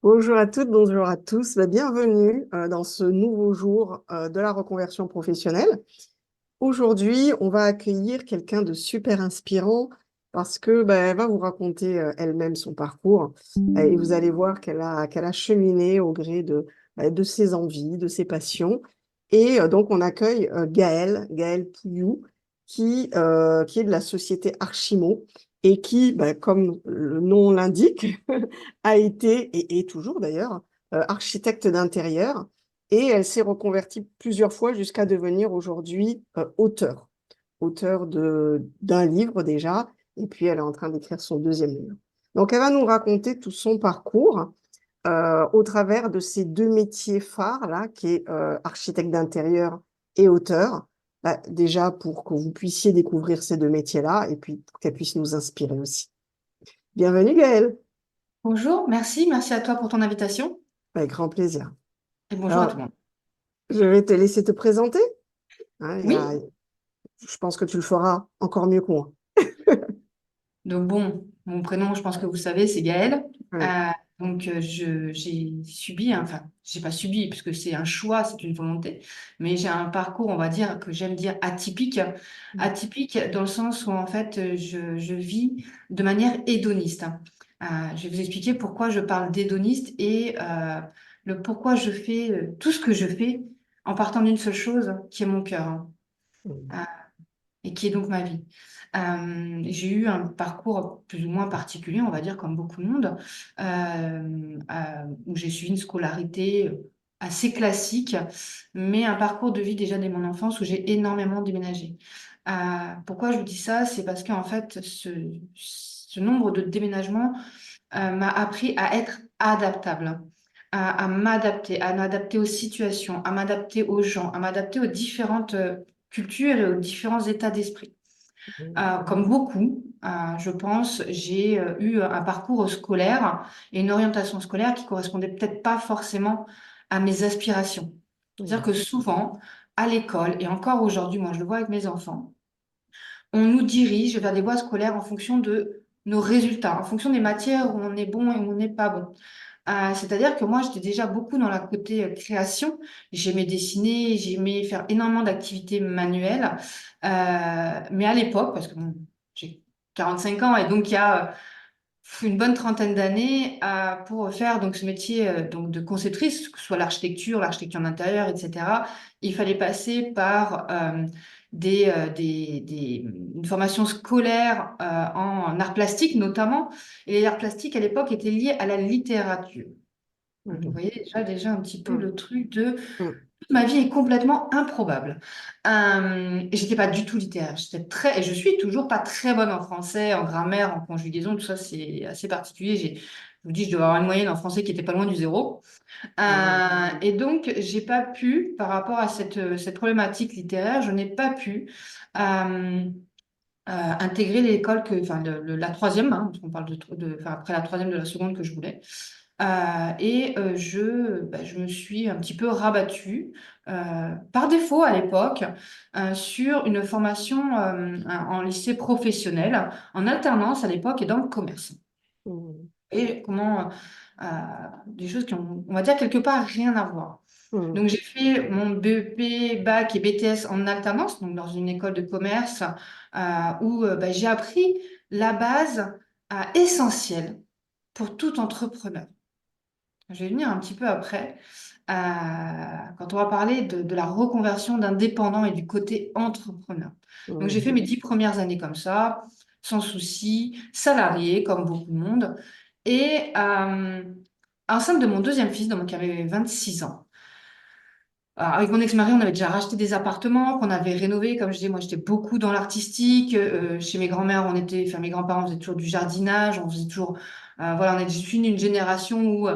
Bonjour à toutes, bonjour à tous. Bienvenue dans ce nouveau jour de la reconversion professionnelle. Aujourd'hui, on va accueillir quelqu'un de super inspirant parce que elle va vous raconter elle-même son parcours et vous allez voir qu'elle a cheminé au gré de ses envies, de ses passions. Et donc, on accueille Gaëlle Pouillou, qui est de la société Archimo et qui, comme le nom l'indique, a été et est toujours d'ailleurs architecte d'intérieur et elle s'est reconvertie plusieurs fois jusqu'à devenir aujourd'hui auteur d'un livre déjà, et puis elle est en train d'écrire son deuxième livre. Donc elle va nous raconter tout son parcours au travers de ces deux métiers phares là, qui est architecte d'intérieur et auteur. Déjà pour que vous puissiez découvrir ces deux métiers-là et puis pour qu'elle puisse nous inspirer aussi. Bienvenue Gaëlle, Bonjour, merci à toi pour ton invitation avec grand plaisir. et bonjour à tout Alors, le monde. je vais te laisser te présenter. Hein, Oui, je pense que tu le feras encore mieux que moi. donc bon, mon prénom, je pense que vous savez, c'est Gaëlle. Oui. Euh, j'ai subi, enfin, j'ai pas subi, puisque c'est un choix, c'est une volonté, mais j'ai un parcours, on va dire, que j'aime dire atypique. Atypique dans le sens où, en fait, je vis de manière hédoniste. Je vais vous expliquer pourquoi je parle d'hédoniste et le pourquoi je fais tout ce que je fais en partant d'une seule chose, qui est mon cœur. Mm. Et qui est donc ma vie. J'ai eu un parcours plus ou moins particulier, on va dire, comme beaucoup de monde, où j'ai suivi une scolarité assez classique, mais un parcours de vie déjà dès mon enfance où j'ai énormément déménagé. Pourquoi je vous dis ça? C'est parce qu'en fait, ce nombre de déménagements m'a appris à être adaptable, à m'adapter, à m'adapter aux situations, à m'adapter aux gens, à m'adapter aux différentes cultures et aux différents états d'esprit. Comme beaucoup, je pense, j'ai eu un parcours scolaire et une orientation scolaire qui correspondait peut-être pas forcément à mes aspirations. C'est-à-dire Mm. que souvent, à l'école, et encore aujourd'hui, moi je le vois avec mes enfants, on nous dirige vers des voies scolaires en fonction de nos résultats, en fonction des matières où on est bon et où on n'est pas bon. C'est-à-dire que moi, j'étais déjà beaucoup dans la côté création. J'aimais dessiner, j'aimais faire énormément d'activités manuelles. Mais à l'époque, parce que bon, j'ai 45 ans et donc il y a une bonne trentaine d'années pour faire donc ce métier donc de conceptrice, que ce soit l'architecture d'intérieur, etc. Il fallait passer par une formation scolaire en arts plastiques notamment. Et les arts plastiques à l'époque étaient liés à la littérature. Donc, vous Mm. voyez déjà un petit peu Mm. le truc de Mm. ma vie est complètement improbable. Et j'étais pas du tout littéraire. J'étais très, et je suis toujours pas très bonne en français, en grammaire, en conjugaison, tout ça, c'est assez particulier. Je vous dis, je dois avoir une moyenne en français qui était pas loin du zéro. Et donc, j'ai pas pu, par rapport à cette problématique littéraire, je n'ai pas pu intégrer l'école enfin, la troisième, hein, parce qu'on parle enfin, après la troisième de la seconde que je voulais. Je me suis un petit peu rabattue par défaut à l'époque sur une formation en lycée professionnel, en alternance à l'époque et dans le commerce. Mm. Et comment des choses qui ont, on va dire, quelque part rien à voir. Mm. Donc j'ai fait mon BEP, bac et BTS en alternance, donc dans une école de commerce où j'ai appris la base essentielle pour tout entrepreneur. Je vais venir un petit peu après, quand on va parler de la reconversion d'indépendant et du côté entrepreneur. Donc, j'ai Mm. fait mes 10 premières années comme ça, sans souci, salarié, comme beaucoup de monde. Et enceinte de mon deuxième fils, donc, qui avait 26 ans, avec mon ex-mari, on avait déjà racheté des appartements qu'on avait rénovés. Comme je disais, moi, j'étais beaucoup dans l'artistique. Chez mes grands-mères, enfin, mes grands-parents faisaient toujours du jardinage. On faisait toujours, voilà, on est juste une génération où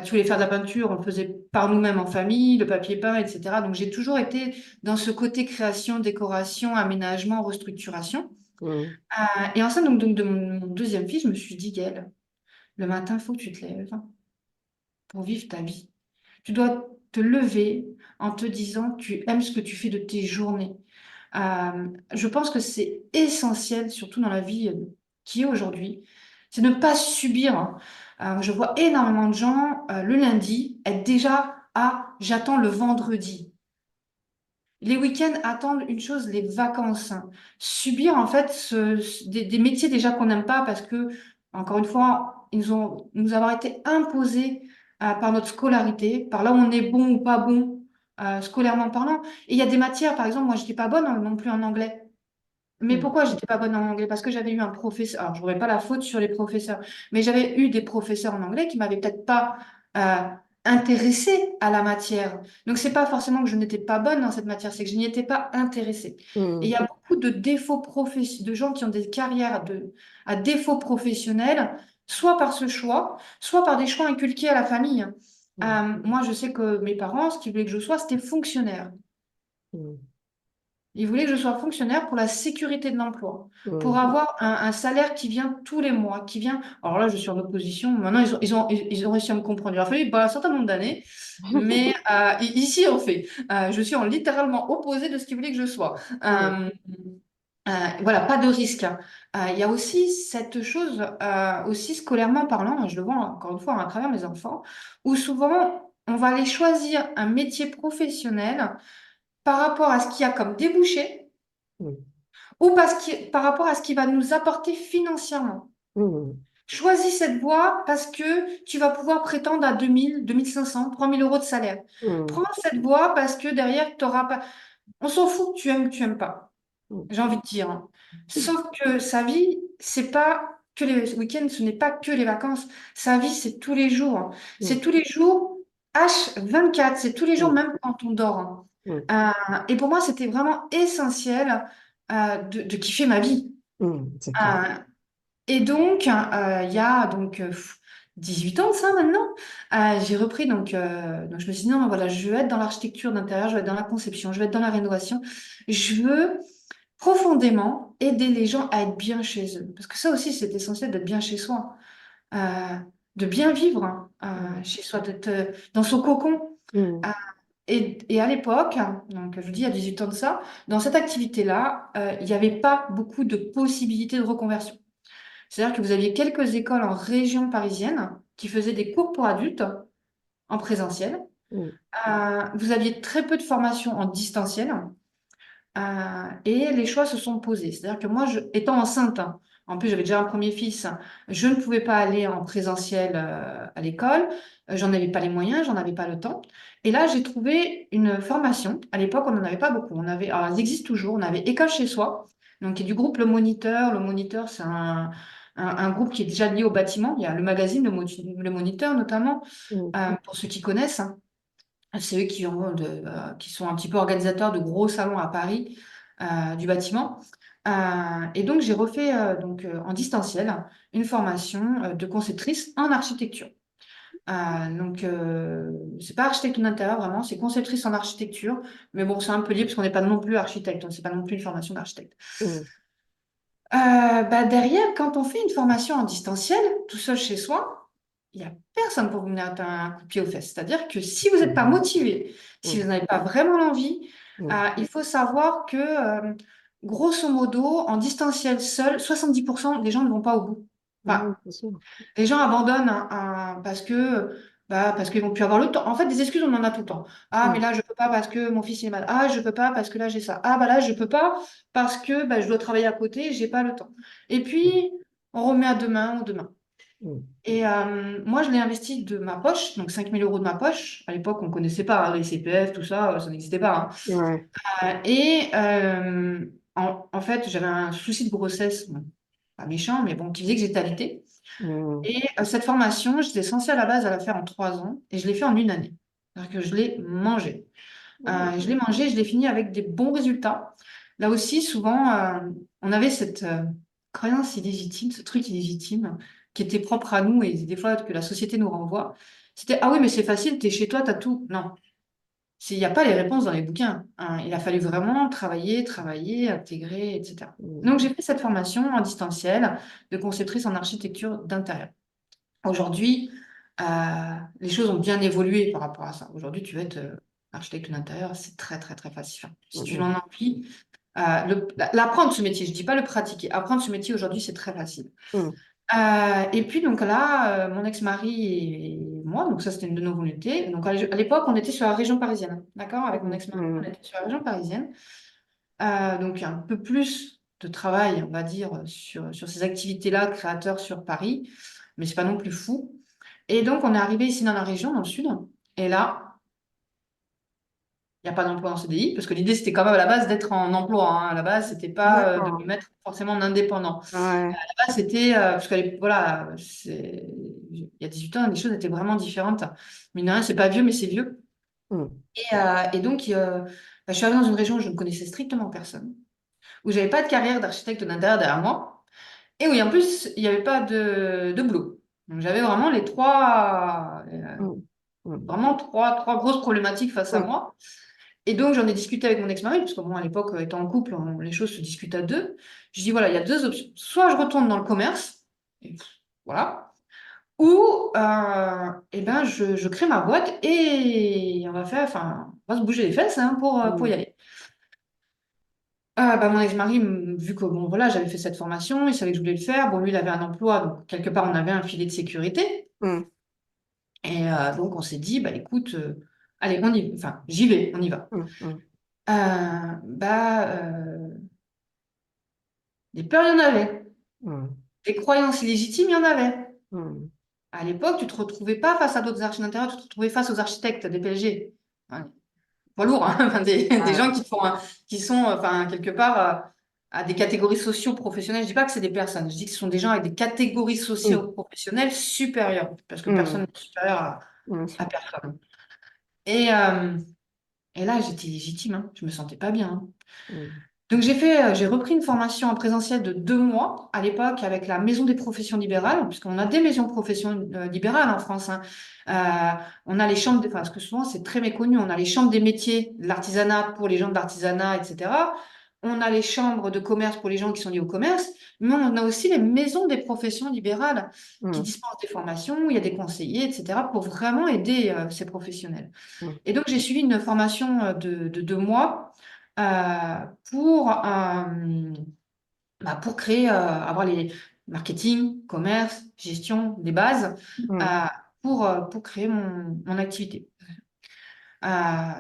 tu voulais faire de la peinture, on le faisait par nous-mêmes en famille, le papier peint, etc. Donc, j'ai toujours été dans ce côté création, décoration, aménagement, restructuration. Mm. Et enceinte donc, de mon deuxième fils, je me suis dit, Gaëlle, le matin, il faut que tu te lèves pour vivre ta vie. Tu dois te lever en te disant que tu aimes ce que tu fais de tes journées. Je pense que c'est essentiel, surtout dans la vie qui est aujourd'hui. C'est ne pas subir, hein. Je vois énormément de gens le lundi être déjà à j'attends le vendredi. Les week-ends attendent une chose, les vacances. Subir en fait des métiers déjà qu'on n'aime pas parce que, encore une fois, ils ont nous avoir été imposés par notre scolarité, par là où on est bon ou pas bon, scolairement parlant. Et il y a des matières, par exemple, moi, je n'étais pas bonne non plus en anglais. Mais Mm. pourquoi j'étais pas bonne en anglais? Parce que j'avais eu un professeur. Alors, je n'aurais pas la faute sur les professeurs, mais j'avais eu des professeurs en anglais qui m'avaient peut-être pas euh, intéressée à la matière. Donc, c'est pas forcément que je n'étais pas bonne dans cette matière, c'est que je n'y étais pas intéressée. Et il y Mm. a beaucoup de défauts de gens qui ont des carrières à défauts professionnels, soit par ce choix, soit par des choix inculqués à la famille. Mm. Moi, je sais que mes parents, ce qu'ils voulaient que je sois, c'était fonctionnaire. Mm. Ils voulaient que je sois fonctionnaire pour la sécurité de l'emploi, pour Mm. avoir un salaire qui vient tous les mois, qui vient. Alors là, je suis en opposition. Maintenant, ils ont réussi à me comprendre. Il a fallu un certain nombre d'années, mais ici, on fait. Je suis en littéralement opposé de ce qu'ils voulaient que je sois. Mm. Voilà, pas de risque, hein. Il y a aussi cette chose, aussi scolairement parlant, je le vois encore une fois à travers mes enfants, où souvent, on va aller choisir un métier professionnel par rapport à ce qu'il y a comme débouché Mm. ou par rapport à ce qui va nous apporter financièrement. Mm. Choisis cette voie parce que tu vas pouvoir prétendre à 2000, 2500, 3000 euros de salaire. Mm. Prends cette voie parce que derrière, tu n'auras pas. On s'en fout que tu aimes pas, Mm. j'ai envie de dire, hein. Sauf que sa vie, c'est pas que les week-ends, ce n'est pas que les vacances. Sa vie, c'est tous les jours, hein. Mm. C'est tous les jours, H24, c'est tous les jours, Mm. même quand on dort, hein. Mm. Et pour moi, c'était vraiment essentiel de kiffer ma vie. C'est clair. Euh, et donc, il y a donc 18 ans de ça maintenant, j'ai repris donc je me suis dit non, voilà, je veux être dans l'architecture d'intérieur, je veux être dans la conception, je veux être dans la rénovation. Je veux profondément aider les gens à être bien chez eux. Parce que ça aussi, c'est essentiel d'être bien chez soi, euh, de bien vivre, hein, Mm. chez soi, d'être dans son cocon. Mm. Euh, et à l'époque, donc je vous dis il y a 18 ans de ça, dans cette activité-là, il n'y avait pas beaucoup de possibilités de reconversion. C'est-à-dire que vous aviez quelques écoles en région parisienne qui faisaient des cours pour adultes en présentiel. Mm. Vous aviez très peu de formations en distanciel. Et les choix se sont posés. C'est-à-dire que moi, étant enceinte, hein, en plus j'avais déjà un premier fils, je ne pouvais pas aller en présentiel à l'école. J'en avais pas les moyens, j'en avais pas le temps. Et là, j'ai trouvé une formation. À l'époque, on n'en avait pas beaucoup. Alors, elles existent toujours. On avait École chez soi, donc qui est du groupe Le Moniteur. Le Moniteur, c'est un groupe qui est déjà lié au bâtiment. Il y a le magazine Le Moniteur, notamment, Mm. pour ceux qui connaissent, hein. C'est eux qui sont un petit peu organisateurs de gros salons à Paris du bâtiment. Et donc, j'ai refait en distanciel une formation de conceptrice en architecture. C'est pas architecte d'intérieur vraiment, c'est conceptrice en architecture. Mais bon, c'est un peu lié parce qu'on n'est pas non plus architecte, hein, c'est pas non plus une formation d'architecte. Mm. Derrière, quand on fait une formation en distanciel, tout seul chez soi, il n'y a personne pour vous mettre un coup de pied aux fesses. C'est-à-dire que si vous n'êtes pas motivé, si vous Mm. n'avez pas vraiment l'envie, Mm. il faut savoir que, grosso modo, en distanciel seul, 70% des gens ne vont pas au bout. Enfin, Ouais, c'est sûr. les gens abandonnent parce qu'ils vont plus avoir le temps. En fait, des excuses, on en a tout le temps. Ah, mais Mm. là, je peux pas parce que mon fils il est malade. Ah, je peux pas parce que là, j'ai ça. Ah, bah là, je peux pas parce que je dois travailler à côté, j'ai pas le temps. Et Mm. puis, on remet à demain ou demain. Mm. Et moi, je l'ai investi de ma poche, donc 5 000 € de ma poche. À l'époque, on ne connaissait pas hein, les CPF, tout ça, ça n'existait pas, Ouais. hein. En fait, j'avais un souci de grossesse, bon, pas méchant, mais bon, qui faisait que j'étais alitée. Mm. Et cette formation, j'étais censée à la base à la faire en 3 ans et je l'ai fait en une année. C'est-à-dire que je l'ai mangée. Je l'ai mangée, je l'ai fini avec des bons résultats. Là aussi, souvent, on avait cette croyance illégitime, ce truc illégitime qui était propre à nous et des fois que la société nous renvoie. C'était, ah oui, mais c'est facile, t'es chez toi, t'as tout. Non, il n'y a pas les réponses dans les bouquins, hein. Il a fallu vraiment travailler, travailler, intégrer, etc. Mm. Donc, j'ai fait cette formation en distanciel de conceptrice en architecture d'intérieur. Aujourd'hui, les choses ont bien évolué par rapport à ça. Aujourd'hui, tu vas être architecte d'intérieur, c'est très, très, très facile. Si tu Mm. en as envie, l'apprendre ce métier, je dis pas le pratiquer, apprendre ce métier aujourd'hui, c'est très facile. Mm. Et puis donc là, mon ex-mari et moi, donc ça c'était une de nos volontés. Donc à l'époque, on était sur la région parisienne, d'accord? Avec mon ex-mari, on Mm. était sur la région parisienne. Donc un peu plus de travail, on va dire, sur ces activités-là, créateurs sur Paris, mais c'est pas non plus fou. Et donc on est arrivé ici dans la région, dans le sud, et là, il n'y a pas d'emploi en CDI, parce que l'idée c'était quand même à la base d'être en emploi, hein. À la base, c'était pas de me D'accord. mettre forcément en indépendant. Ouais. Là, c'était, parce que voilà, il y a 18 ans, les choses étaient vraiment différentes. Mine de rien, c'est pas vieux, mais c'est vieux. Mm. Et donc, je suis arrivée dans une région où je ne connaissais strictement personne, où j'avais pas de carrière d'architecte d'intérieur derrière moi, et où en plus, il n'y avait pas de boulot. Donc, j'avais vraiment Mm. Mm. vraiment trois grosses problématiques face à Mm. moi. Et donc, j'en ai discuté avec mon ex-mari, parce que bon, à l'époque, étant en couple, les choses se discutent à deux. Je dis, voilà, il y a deux options. Soit je retourne dans le commerce, et voilà, ou eh ben, je crée ma boîte et on va se bouger les fesses, hein, pour y Mm. aller. Bah, mon ex-mari, vu que bon, voilà, j'avais fait cette formation, il savait que je voulais le faire. Bon, lui, il avait un emploi, donc quelque part, on avait un filet de sécurité. Mm. Et donc, on s'est dit, bah écoute, allez, enfin, j'y vais, on y va. Mm. Mm. Bah, des peurs, il y en avait. Mm. Des croyances illégitimes, il y en avait. Mm. À l'époque, tu te retrouvais pas face à d'autres architectes d'intérieur, tu te retrouvais face aux architectes des PLG. Ouais, poids lourds, hein, enfin, des gens Ouais. qui sont, enfin, quelque part, à des catégories socio-professionnelles. Je dis pas que c'est des personnes, je dis que ce sont des gens avec des catégories Mm. socio-professionnelles supérieures, parce que personne Mm. n'est supérieur Bien à sûr. personne. Et, euh, et là, j'étais légitime, hein, je me sentais pas bien, hein. Mm. Donc j'ai repris une formation en présentiel de 2 mois à l'époque avec la Maison des professions libérales, puisqu'on a des maisons de professions libérales en France, hein. On a les chambres, enfin, parce que souvent c'est très méconnu, on a les chambres des métiers, de l'artisanat pour les gens de l'artisanat, etc. On a les chambres de commerce pour les gens qui sont liés au commerce, mais on a aussi les maisons des professions libérales qui Mm. dispensent des formations, où il y a des conseillers, etc., pour vraiment aider ces professionnels. Mm. Et donc, j'ai suivi une formation de 2 mois pour, pour créer, avoir les marketing, commerce, gestion, des bases Mm. euh, pour créer mon activité.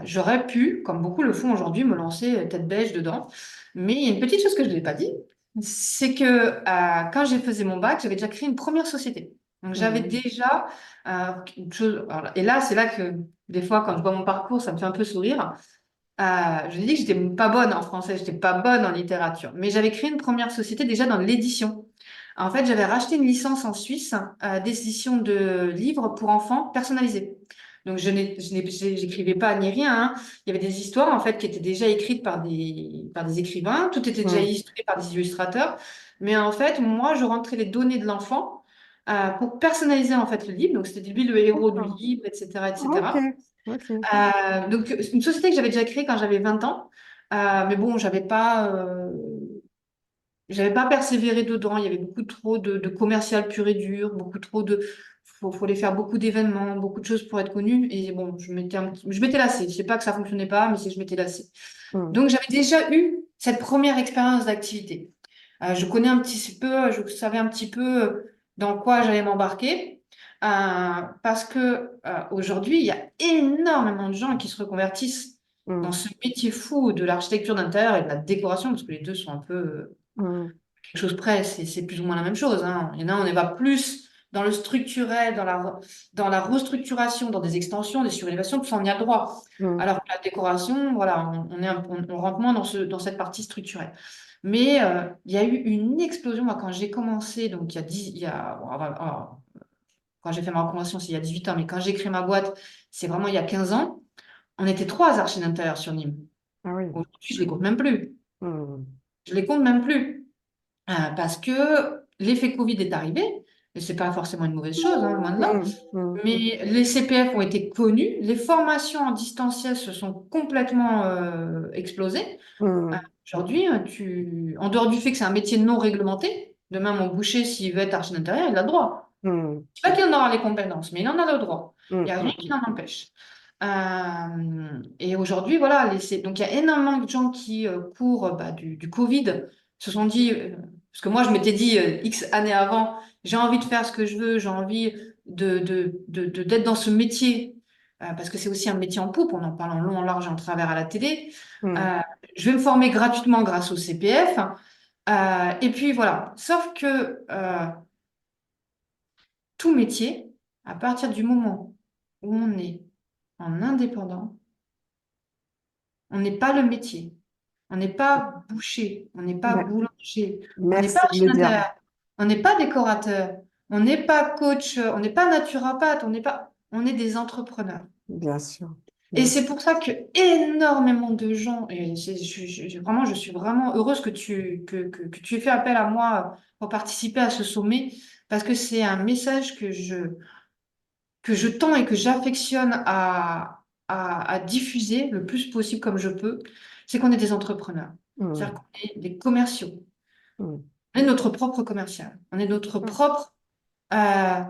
J'aurais pu, comme beaucoup le font aujourd'hui, me lancer tête beige dedans. Mais il y a une petite chose que je ne l'ai pas dit, c'est que quand j'ai fait mon bac, j'avais déjà créé une première société. Donc j'avais Mm. déjà une chose. Et là, c'est là que des fois, quand je vois mon parcours, ça me fait un peu sourire. Je dis que j'étais pas bonne en français, j'étais pas bonne en littérature, mais j'avais créé une première société déjà dans l'édition. En fait, j'avais racheté une licence en Suisse d'édition de livres pour enfants personnalisés. Donc, j'écrivais pas ni rien, hein. Il y avait des histoires en fait qui étaient déjà écrites par des écrivains. Tout était déjà Mm. illustré par des illustrateurs. Mais en fait, moi, je rentrais les données de l'enfant pour personnaliser en fait le livre. Donc, c'était lui le héros du D'accord. livre, etc., Ok. etc. Ok. Donc, c'est une société que j'avais déjà créée quand j'avais 20 ans. Mais bon, j'avais pas persévéré dedans. Il y avait beaucoup trop de commercial pur et dur, beaucoup trop de. Faut aller faire beaucoup d'événements, beaucoup de choses pour être connu. Et bon, je m'étais lassée. Je sais pas que ça fonctionnait pas, mais c'est que je m'étais lassée. Mm. Donc, j'avais déjà eu cette première expérience d'activité. Je connais un petit peu, je savais un petit peu dans quoi j'allais m'embarquer. Parce que aujourd'hui, il y a énormément de gens qui se reconvertissent dans Mm. ce métier fou de l'architecture d'intérieur et de la décoration, parce que les deux sont un peu Mm. quelque chose près, c'est plus ou moins la même chose, hein. Il y en a, on y va plus dans le structurel, dans la restructuration, dans des extensions, des surélévations, tout ça, on y a le droit. Mm. Alors que la décoration, voilà, on rentre moins dans cette partie structurelle. Mais il y a eu une explosion, moi, quand j'ai commencé, donc bon, quand j'ai fait ma reconversion, c'est il y a 18 ans, mais quand j'ai créé ma boîte, c'est vraiment il y a 15 ans, on était trois archis d'intérieur sur Nîmes. Ah oui. Aujourd'hui, je les compte même plus. Mm. Je les compte même plus. Parce que l'effet Covid est arrivé, et c'est pas forcément une mauvaise chose, hein, loin de là, Mm. Mm. mais les CPF ont été connus, les formations en distanciel se sont complètement explosées. Mm. Aujourd'hui, en dehors du fait que c'est un métier non réglementé, demain mon boucher, s'il veut être archi d'intérieur, il a le droit. Mm. Je dis pas qu'il en aura les compétences, mais il en a le droit. Il n'y a rien qui Mm. l'en empêche. Et aujourd'hui, voilà, donc il y a énormément de gens qui, courent du Covid, se sont dit, parce que moi je m'étais dit X années avant, j'ai envie de faire ce que je veux, j'ai envie d'être dans ce métier, parce que c'est aussi un métier en poupe, on en parle en long, en large et en travers à la télé. Mm. Euh, je vais me former gratuitement grâce au CPF. Et puis voilà. Sauf que tout métier, à partir du moment où on est en indépendant, on n'est pas le métier. On n'est pas boucher, on n'est pas Ouais. boulanger, on n'est pas Merci de le archi dire. d'intérieur, on n'est pas décorateur, on n'est pas coach, on n'est pas naturopathe, on est des entrepreneurs. Bien sûr. Et Bien c'est sûr. pour ça que énormément de gens, et vraiment, je suis vraiment heureuse que tu aies fait appel à moi pour participer à ce sommet, parce que c'est un message que je tends et que j'affectionne à diffuser le plus possible comme je peux, c'est qu'on est des entrepreneurs. C'est-à-dire Mm. qu'on est des commerciaux. Mm. On est notre propre commercial. On est notre Mm. propre euh,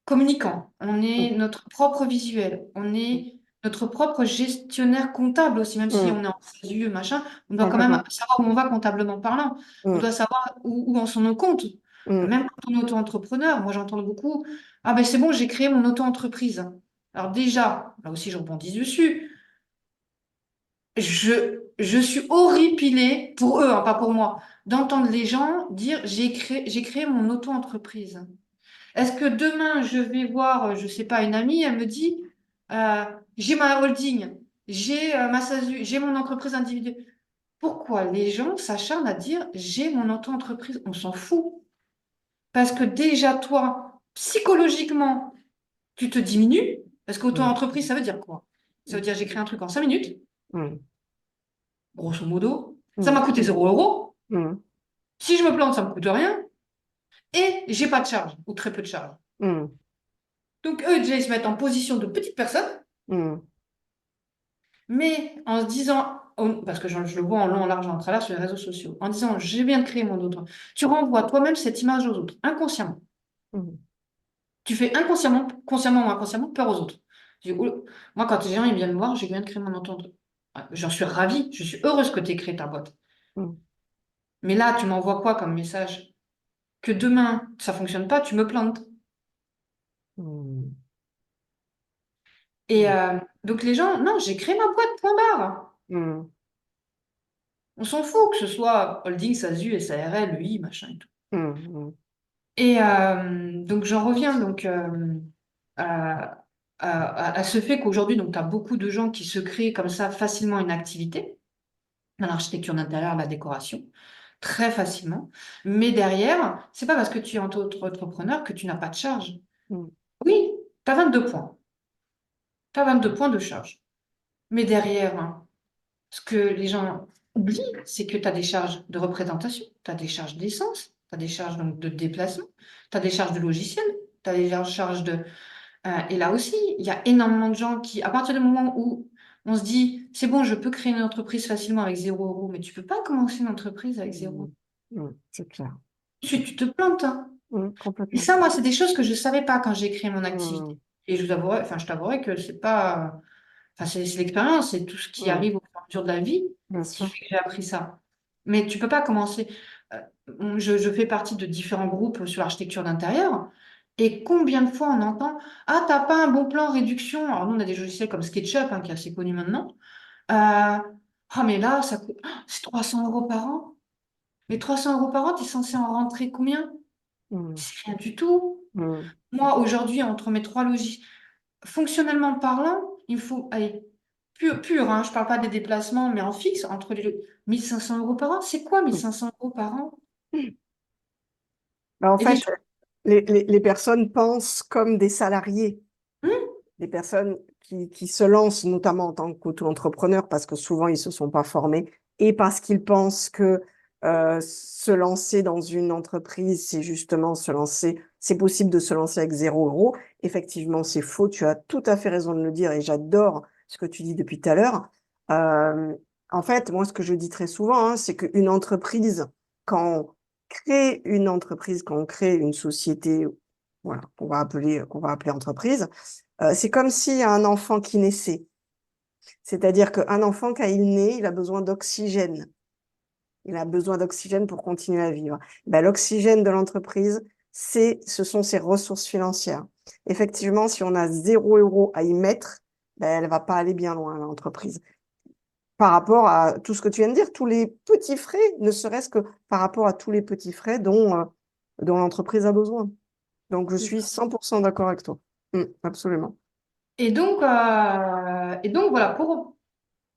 communicant. On Mm. est notre propre visuel. On est notre propre gestionnaire comptable aussi, même si Mm. on est en SASU, machin, on doit quand même Complètement. savoir où on va comptablement parlant. On Mm. doit savoir où en sont nos comptes. Mm. Même quand on est auto-entrepreneur, moi j'entends beaucoup, ah ben c'est bon, j'ai créé mon auto-entreprise. Alors déjà, là aussi je rebondis dessus, je suis horripilée pour eux, hein, pas pour moi, d'entendre les gens dire j'ai créé mon auto-entreprise. Est-ce que demain, je vais voir, je sais pas, une amie, elle me dit, euh, j'ai ma holding, j'ai ma SASU, j'ai mon entreprise individuelle. Pourquoi les gens s'acharnent à dire, j'ai mon auto-entreprise? On s'en fout. Parce que déjà, toi, psychologiquement, tu te diminues. Parce Mm. qu'auto-entreprise, ça veut dire quoi? Ça veut dire, j'ai créé un truc en 5 minutes, Mm. grosso modo. Ça Mm. m'a coûté 0 €. Mm. Si je me plante, ça me coûte rien. Et j'ai pas de charge, ou très peu de charge. Mm. Donc, eux, déjà, ils se mettent en position de petite personne. Mm. Mais en se disant, parce que je le vois en long, en large, en travers sur les réseaux sociaux, en disant, je viens de créer mon autre, tu renvoies toi-même cette image aux autres, inconsciemment. Mm. Tu fais inconsciemment, consciemment ou inconsciemment, peur aux autres. Je dis, moi, quand les gens ils viennent me voir, je viens de créer mon auto. J'en suis ravie, je suis heureuse que tu aies créé ta boîte. Mm. Mais là, tu m'envoies quoi comme message? Que demain, ça fonctionne pas, tu me plantes. Mm. Et donc les gens, non, j'ai créé ma boîte, point barre. Mm. On s'en fout que ce soit holding, SASU, SARL, EI, machin et tout. Mm. Et donc j'en reviens donc à, à ce fait qu'aujourd'hui donc tu as beaucoup de gens qui se créent comme ça facilement une activité dans l'architecture d'intérieur, la décoration, très facilement. Mais derrière, c'est pas parce que tu es entrepreneur que tu n'as pas de charge. Mm. Oui, tu as 22 points. Tu as 22 points de charge. Mais derrière, hein, ce que les gens oublient, c'est que tu as des charges de représentation, tu as des charges d'essence, tu as des charges donc, de déplacement, tu as des charges de logiciel, tu as des charges de. Et là aussi, il y a énormément de gens qui, à partir du moment où on se dit, c'est bon, je peux créer une entreprise facilement avec 0 €, mais tu peux pas commencer une entreprise avec 0 €. Mm. Mm. C'est clair. Tu te plantes, hein. Mm. Et Complètement. ça, moi, c'est des choses que je savais pas quand j'ai créé mon activité. Mm. Et je t'avouerai que c'est pas, enfin, c'est l'expérience, c'est tout ce qui Mm. arrive au fur et à mesure de la vie Bien qui sûr. fait que j'ai appris ça. Mais tu peux pas commencer. Je fais partie de différents groupes sur l'architecture d'intérieur. Et combien de fois on entend, ah, t'as pas un bon plan réduction. Alors, nous, on a des logiciels comme SketchUp, hein, qui est assez connu maintenant. Ah, mais là, ça coûte, c'est 300 € par an. Mais 300 € par an, tu es censé en rentrer combien? Mm. C'est rien du tout. Mm. Moi, aujourd'hui, entre mes trois logiciels, fonctionnellement parlant, il me faut, allez, pur, hein, je parle pas des déplacements, mais en fixe, entre les 1 500 € par an. C'est quoi Mm. 1 500 € par an? Bah, en Et les fait, gens, les personnes pensent comme des salariés. hum, Des personnes qui se lancent, notamment en tant qu'auto-entrepreneurs, parce que souvent, ils ne se sont pas formés et parce qu'ils pensent que se lancer dans une entreprise, c'est justement se lancer, c'est possible de se lancer avec 0 €. Effectivement, c'est faux. Tu as tout à fait raison de le dire et j'adore ce que tu dis depuis tout à l'heure. Euh, En fait, moi, ce que je dis très souvent, hein, c'est qu'une entreprise, quand on crée une entreprise, quand on crée une société, voilà, qu'on va appeler entreprise, c'est comme si un enfant qui naissait. C'est-à-dire qu'un enfant, quand il naît, il a besoin d'oxygène. Il a besoin d'oxygène pour continuer à vivre. Ben, l'oxygène de l'entreprise, ce sont ses ressources financières. Effectivement, si on a 0 € à y mettre, ben, elle ne va pas aller bien loin, l'entreprise. Par rapport à tout ce que tu viens de dire, tous les petits frais, ne serait-ce que par rapport à tous les petits frais dont l'entreprise a besoin. Donc, je C'est suis ça. 100% d'accord avec toi. Absolument. Et donc voilà,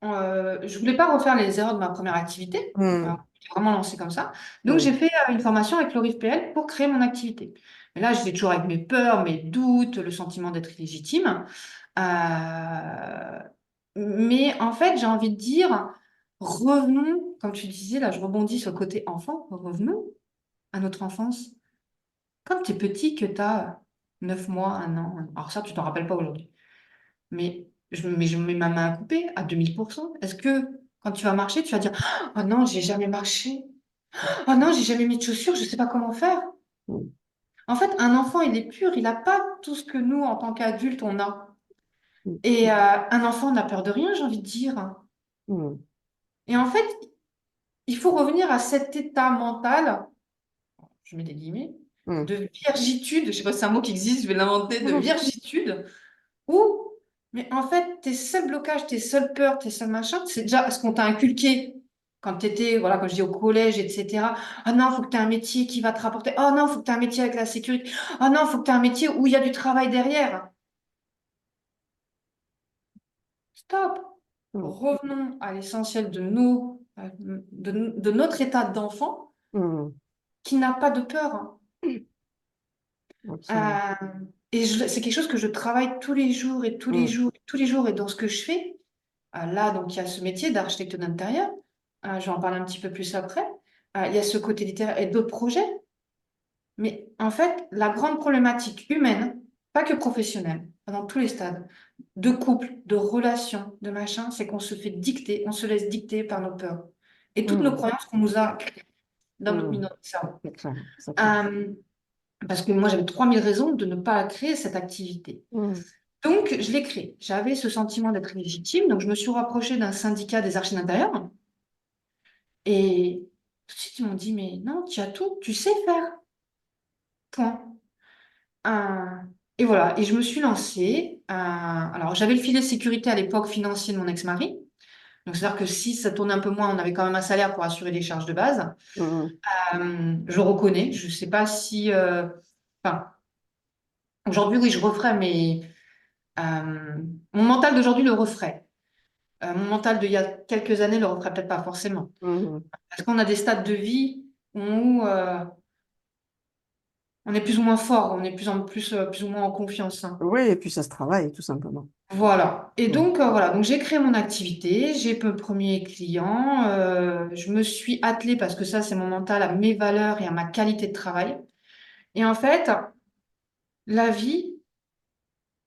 je voulais pas refaire les erreurs de ma première activité. Mm, J'ai vraiment lancé comme ça. Donc mm, j'ai fait une formation avec Lorif PL pour créer mon activité. Et là, j'étais toujours avec mes peurs, mes doutes, le sentiment d'être illégitime. Euh, mais en fait, j'ai envie de dire, revenons, comme tu disais, là, je rebondis sur le côté enfant, revenons à notre enfance. Quand tu es petit, que tu as 9 mois, 1 an, alors ça, tu t'en rappelles pas aujourd'hui. Mais je mets ma main à couper à 2000%. Est-ce que quand tu vas marcher, tu vas dire, oh non, j'ai jamais marché. Oh non, j'ai jamais mis de chaussures, je sais pas comment faire. mm, En fait, un enfant, il est pur, il n'a pas tout ce que nous, en tant qu'adultes, on a. mm, Et un enfant n'a peur de rien, j'ai envie de dire. mm, Et en fait, il faut revenir à cet état mental, je mets des guillemets, mm, de virgitude, je sais pas si c'est un mot qui existe, je vais l'inventer, de mm, virgitude, où, mais en fait, tes seuls blocages, tes seules peurs, tes seuls machins, c'est déjà ce qu'on t'a inculqué quand tu étais, voilà, quand je dis au collège, etc. Ah non, il faut que tu aies un métier qui va te rapporter. Oh non, il faut que tu aies un métier avec la sécurité. Oh non, il faut que tu aies un métier où il y a du travail derrière. Stop. Revenons à l'essentiel de notre état d'enfant mm, qui n'a pas de peur. absolument. Euh, et c'est quelque chose que je travaille tous les jours et tous les Mm, jours, tous les jours. Et dans ce que je fais, là, donc, il y a ce métier d'architecte d'intérieur. Je vais en parler un petit peu plus après. Il y a ce côté littéraire et d'autres projets. Mais en fait, la grande problématique humaine, pas que professionnelle, dans tous les stades, de couple, de relations, de machin, c'est qu'on se fait dicter, on se laisse dicter par nos peurs. Et toutes nos mm, croyances qu'on nous a créées dans notre mm. minorité de cerveau. C'est clair, c'est clair. Euh, Parce que moi, j'avais 3000 raisons de ne pas créer cette activité. Mm, Donc, je l'ai créée. J'avais ce sentiment d'être légitime. Donc, je me suis rapprochée d'un syndicat des archis d'intérieur. Et tout de suite, ils m'ont dit, mais non, tu as tout, tu sais faire. Point. Euh, et voilà. Et je me suis lancée. Alors, j'avais le filet de sécurité à l'époque financier de mon ex-mari. Donc, c'est-à-dire que si ça tournait un peu moins, on avait quand même un salaire pour assurer les charges de base. mm, Je reconnais. Je ne sais pas si... Enfin, aujourd'hui, oui, je referais, mais mon mental d'aujourd'hui le referait. Mon mental d'il y a quelques années le referait peut-être pas forcément. mm. Parce qu'on a des stades de vie où on est plus ou moins fort, on est plus ou moins en confiance, hein. Oui, et puis ça se travaille, tout simplement. Voilà. Et Mm, donc, voilà. Donc, j'ai créé mon activité, j'ai mon premier client, je me suis attelée, parce que ça, c'est mon mental, à mes valeurs et à ma qualité de travail. Et en fait, la vie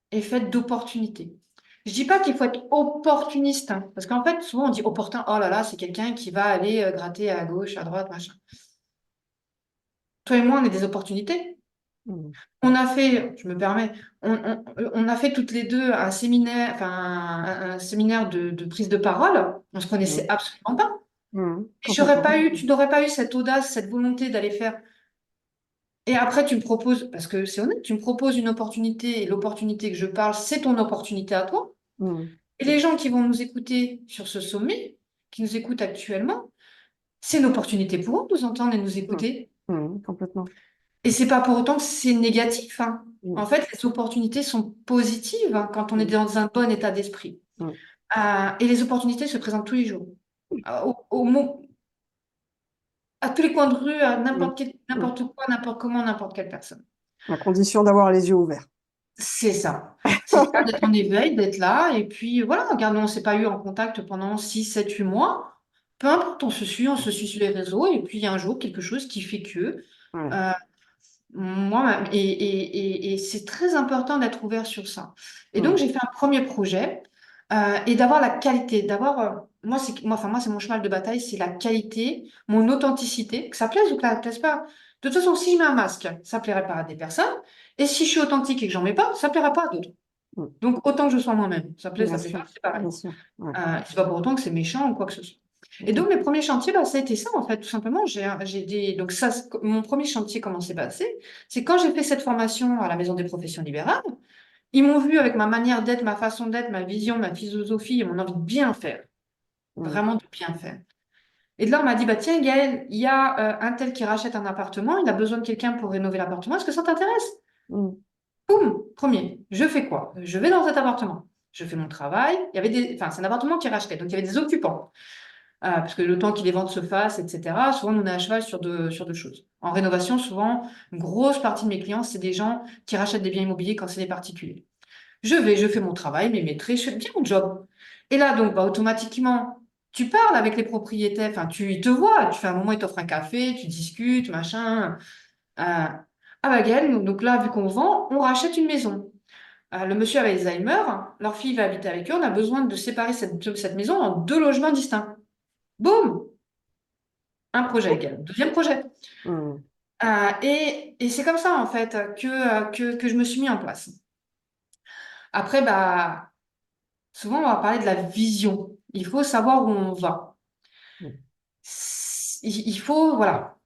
est faite d'opportunités. Je dis pas qu'il faut être opportuniste, hein, parce qu'en fait, souvent on dit opportun, oh là là, c'est quelqu'un qui va aller gratter à gauche, à droite, machin. Toi et moi, on est des opportunités. mm, On a fait, je me permets, on a fait toutes les deux un séminaire, enfin un séminaire de prise de parole. On se connaissait mm, absolument pas. Et complètement. tu n'aurais pas eu cette audace, cette volonté d'aller faire. Et après, tu me proposes, parce que c'est honnête, tu me proposes une opportunité, et l'opportunité que je parle, c'est ton opportunité à toi. Mm, Et les gens qui vont nous écouter sur ce sommet, qui nous écoutent actuellement, c'est une opportunité pour eux de nous entendre et de nous mm, écouter. complètement. Et c'est pas pour autant que c'est négatif, hein. En Mm, fait, les opportunités sont positives, hein, quand on est mm, dans un bon état d'esprit. mm, Et les opportunités se présentent tous les jours. À tous les coins de rue, à mm, mm. n'importe quoi, n'importe comment, n'importe quelle personne. À condition d'avoir les yeux ouverts. C'est ça. C'est ça, d'être en éveil, d'être là. Et puis voilà, regarde, on ne s'est pas eu en contact pendant 6 7 8 mois. Peu importe, on se suit sur les réseaux. Et puis il y a un jour quelque chose qui fait que. Ouais. euh, et c'est très important d'être ouvert sur ça. Et donc Mm, j'ai fait un premier projet et d'avoir la qualité, moi c'est mon cheval de bataille, c'est la qualité, mon authenticité, que ça plaise ou que ça ne plaise pas. De toute façon, si je mets un masque, ça plairait pas à des personnes. Et si je suis authentique et que j'en mets pas, ça plaira pas à d'autres. mm. Donc autant que je sois moi-même. Ça plaît, Bien ça plaît sûr, pas, c'est pareil. bien sûr. Ouais. C'est pas pour autant que c'est méchant ou quoi que ce soit. Et Ok. donc, mes premiers chantiers, ça a été ça, en fait, tout simplement. Donc ça, mon premier chantier, comment c'est passé? C'est quand j'ai fait cette formation à la Maison des professions libérales, ils m'ont vu avec ma manière d'être, ma façon d'être, ma vision, ma philosophie et mon envie de bien faire, Mm. vraiment de bien faire. Et de là, on m'a dit, bah, tiens, Gaël, il y a un tel qui rachète un appartement, il a besoin de quelqu'un pour rénover l'appartement, est-ce que ça t'intéresse? Mm. Boum, premier, je fais quoi? Je vais dans cet appartement, je fais mon travail, enfin, c'est un appartement qui rachetait, donc il y avait des occupants. Parce que le temps que les ventes se fassent, etc., souvent, nous, on est à cheval sur deux choses. En rénovation, souvent, une grosse partie de mes clients, c'est des gens qui rachètent des biens immobiliers quand c'est des particuliers. Je fais mon travail, mes maîtrises, je fais bien mon job. Et là, donc, automatiquement, tu parles avec les propriétaires, enfin, ils te voient, tu fais un moment, ils t'offrent un café, tu discutes, machin. Ah bah, Gaëlle, donc là, vu qu'on vend, on rachète une maison. Le monsieur avait Alzheimer, leur fille va habiter avec eux, on a besoin de séparer cette maison en deux logements distincts. Boum! Un projet égal. Deuxième projet. Mm. Et c'est comme ça, en fait, que je me suis mis en place. Après, bah, souvent, on va parler de la vision. Il faut savoir où on va. Mm. Il faut, voilà,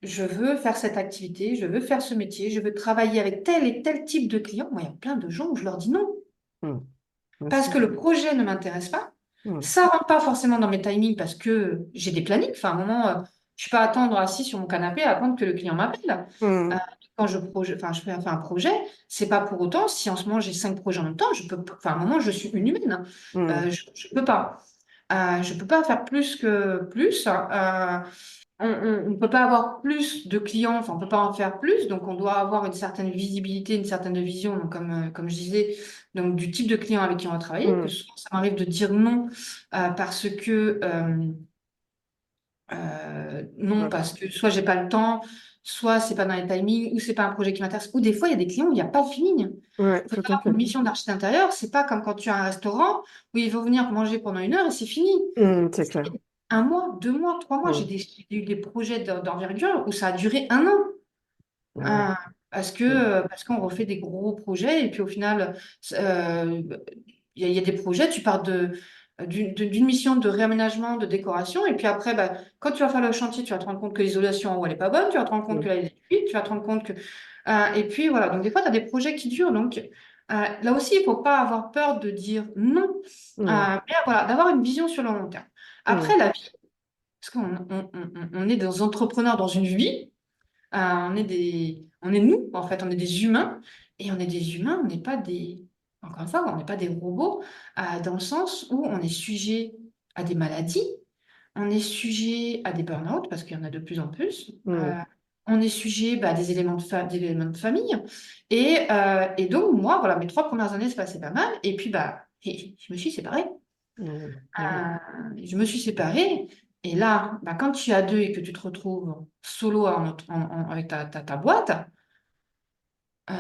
je veux faire cette activité, je veux faire ce métier, je veux travailler avec tel et tel type de client. Moi, il y a plein de gens où je leur dis non, Mm. Bien parce sûr. que le projet ne m'intéresse pas. Mm. Ça rentre pas forcément dans mes timings parce que j'ai des plannings. Enfin, à un moment, je suis pas attendre assis sur mon canapé à attendre que le client m'appelle. Euh, Mm. Quand enfin, je fais un projet, c'est pas pour autant, si en ce moment j'ai 5 projets en même temps, je peux, enfin, à un moment, je suis une humaine, hein. Mm. Je peux pas. Je peux pas faire plus que plus. On ne peut pas avoir plus de clients, enfin, on ne peut pas en faire plus, donc on doit avoir une certaine visibilité, une certaine vision, donc comme je disais, donc du type de client avec qui on va travailler, que Mm. souvent ça m'arrive de dire non parce que non, Ouais, parce que soit j'ai pas le temps, soit c'est pas dans les timings, ou c'est pas un projet qui m'intéresse, ou des fois il y a des clients où il n'y a pas de feeling. ouais, Il faut tout à savoir fait. qu'une mission d'architecte intérieur, c'est pas comme quand tu as un restaurant où il faut venir manger pendant 1 heure et c'est fini. Mm. C'est clair. 1 mois, 2 mois, 3 mois, Mm. j'ai eu des projets d'envergure où ça a duré 1 an. Ah ouais. Euh, Mm. parce qu'on refait des gros projets et puis au final, euh, il y a des projets, tu pars d'une mission de réaménagement, de décoration, et puis après, bah, quand tu vas faire le chantier, tu vas te rendre compte que l'isolation en haut, elle n'est pas bonne, tu vas te rendre compte que Mm. là, il est cuite, tu vas te rendre compte que... et puis voilà, donc des fois, tu as des projets qui durent, donc là aussi, il ne faut pas avoir peur de dire non, Mm. mais voilà, d'avoir une vision sur le long terme. Mm. Après, la vie, parce on est des entrepreneurs dans une vie, on est nous, en fait, on est des humains, et on est des humains, on n'est pas encore une fois, on n'est pas des robots, dans le sens où on est sujet à des maladies, on est sujet à des burn-out, parce qu'il y en a de plus en plus, Mm. on est sujet à des éléments de famille, et donc, moi, voilà, mes 3 premières années se passaient pas mal, et puis, je me suis séparée. Mm. Mm. Je me suis séparée. Et là, quand tu es à deux et que tu te retrouves solo avec ta boîte, euh,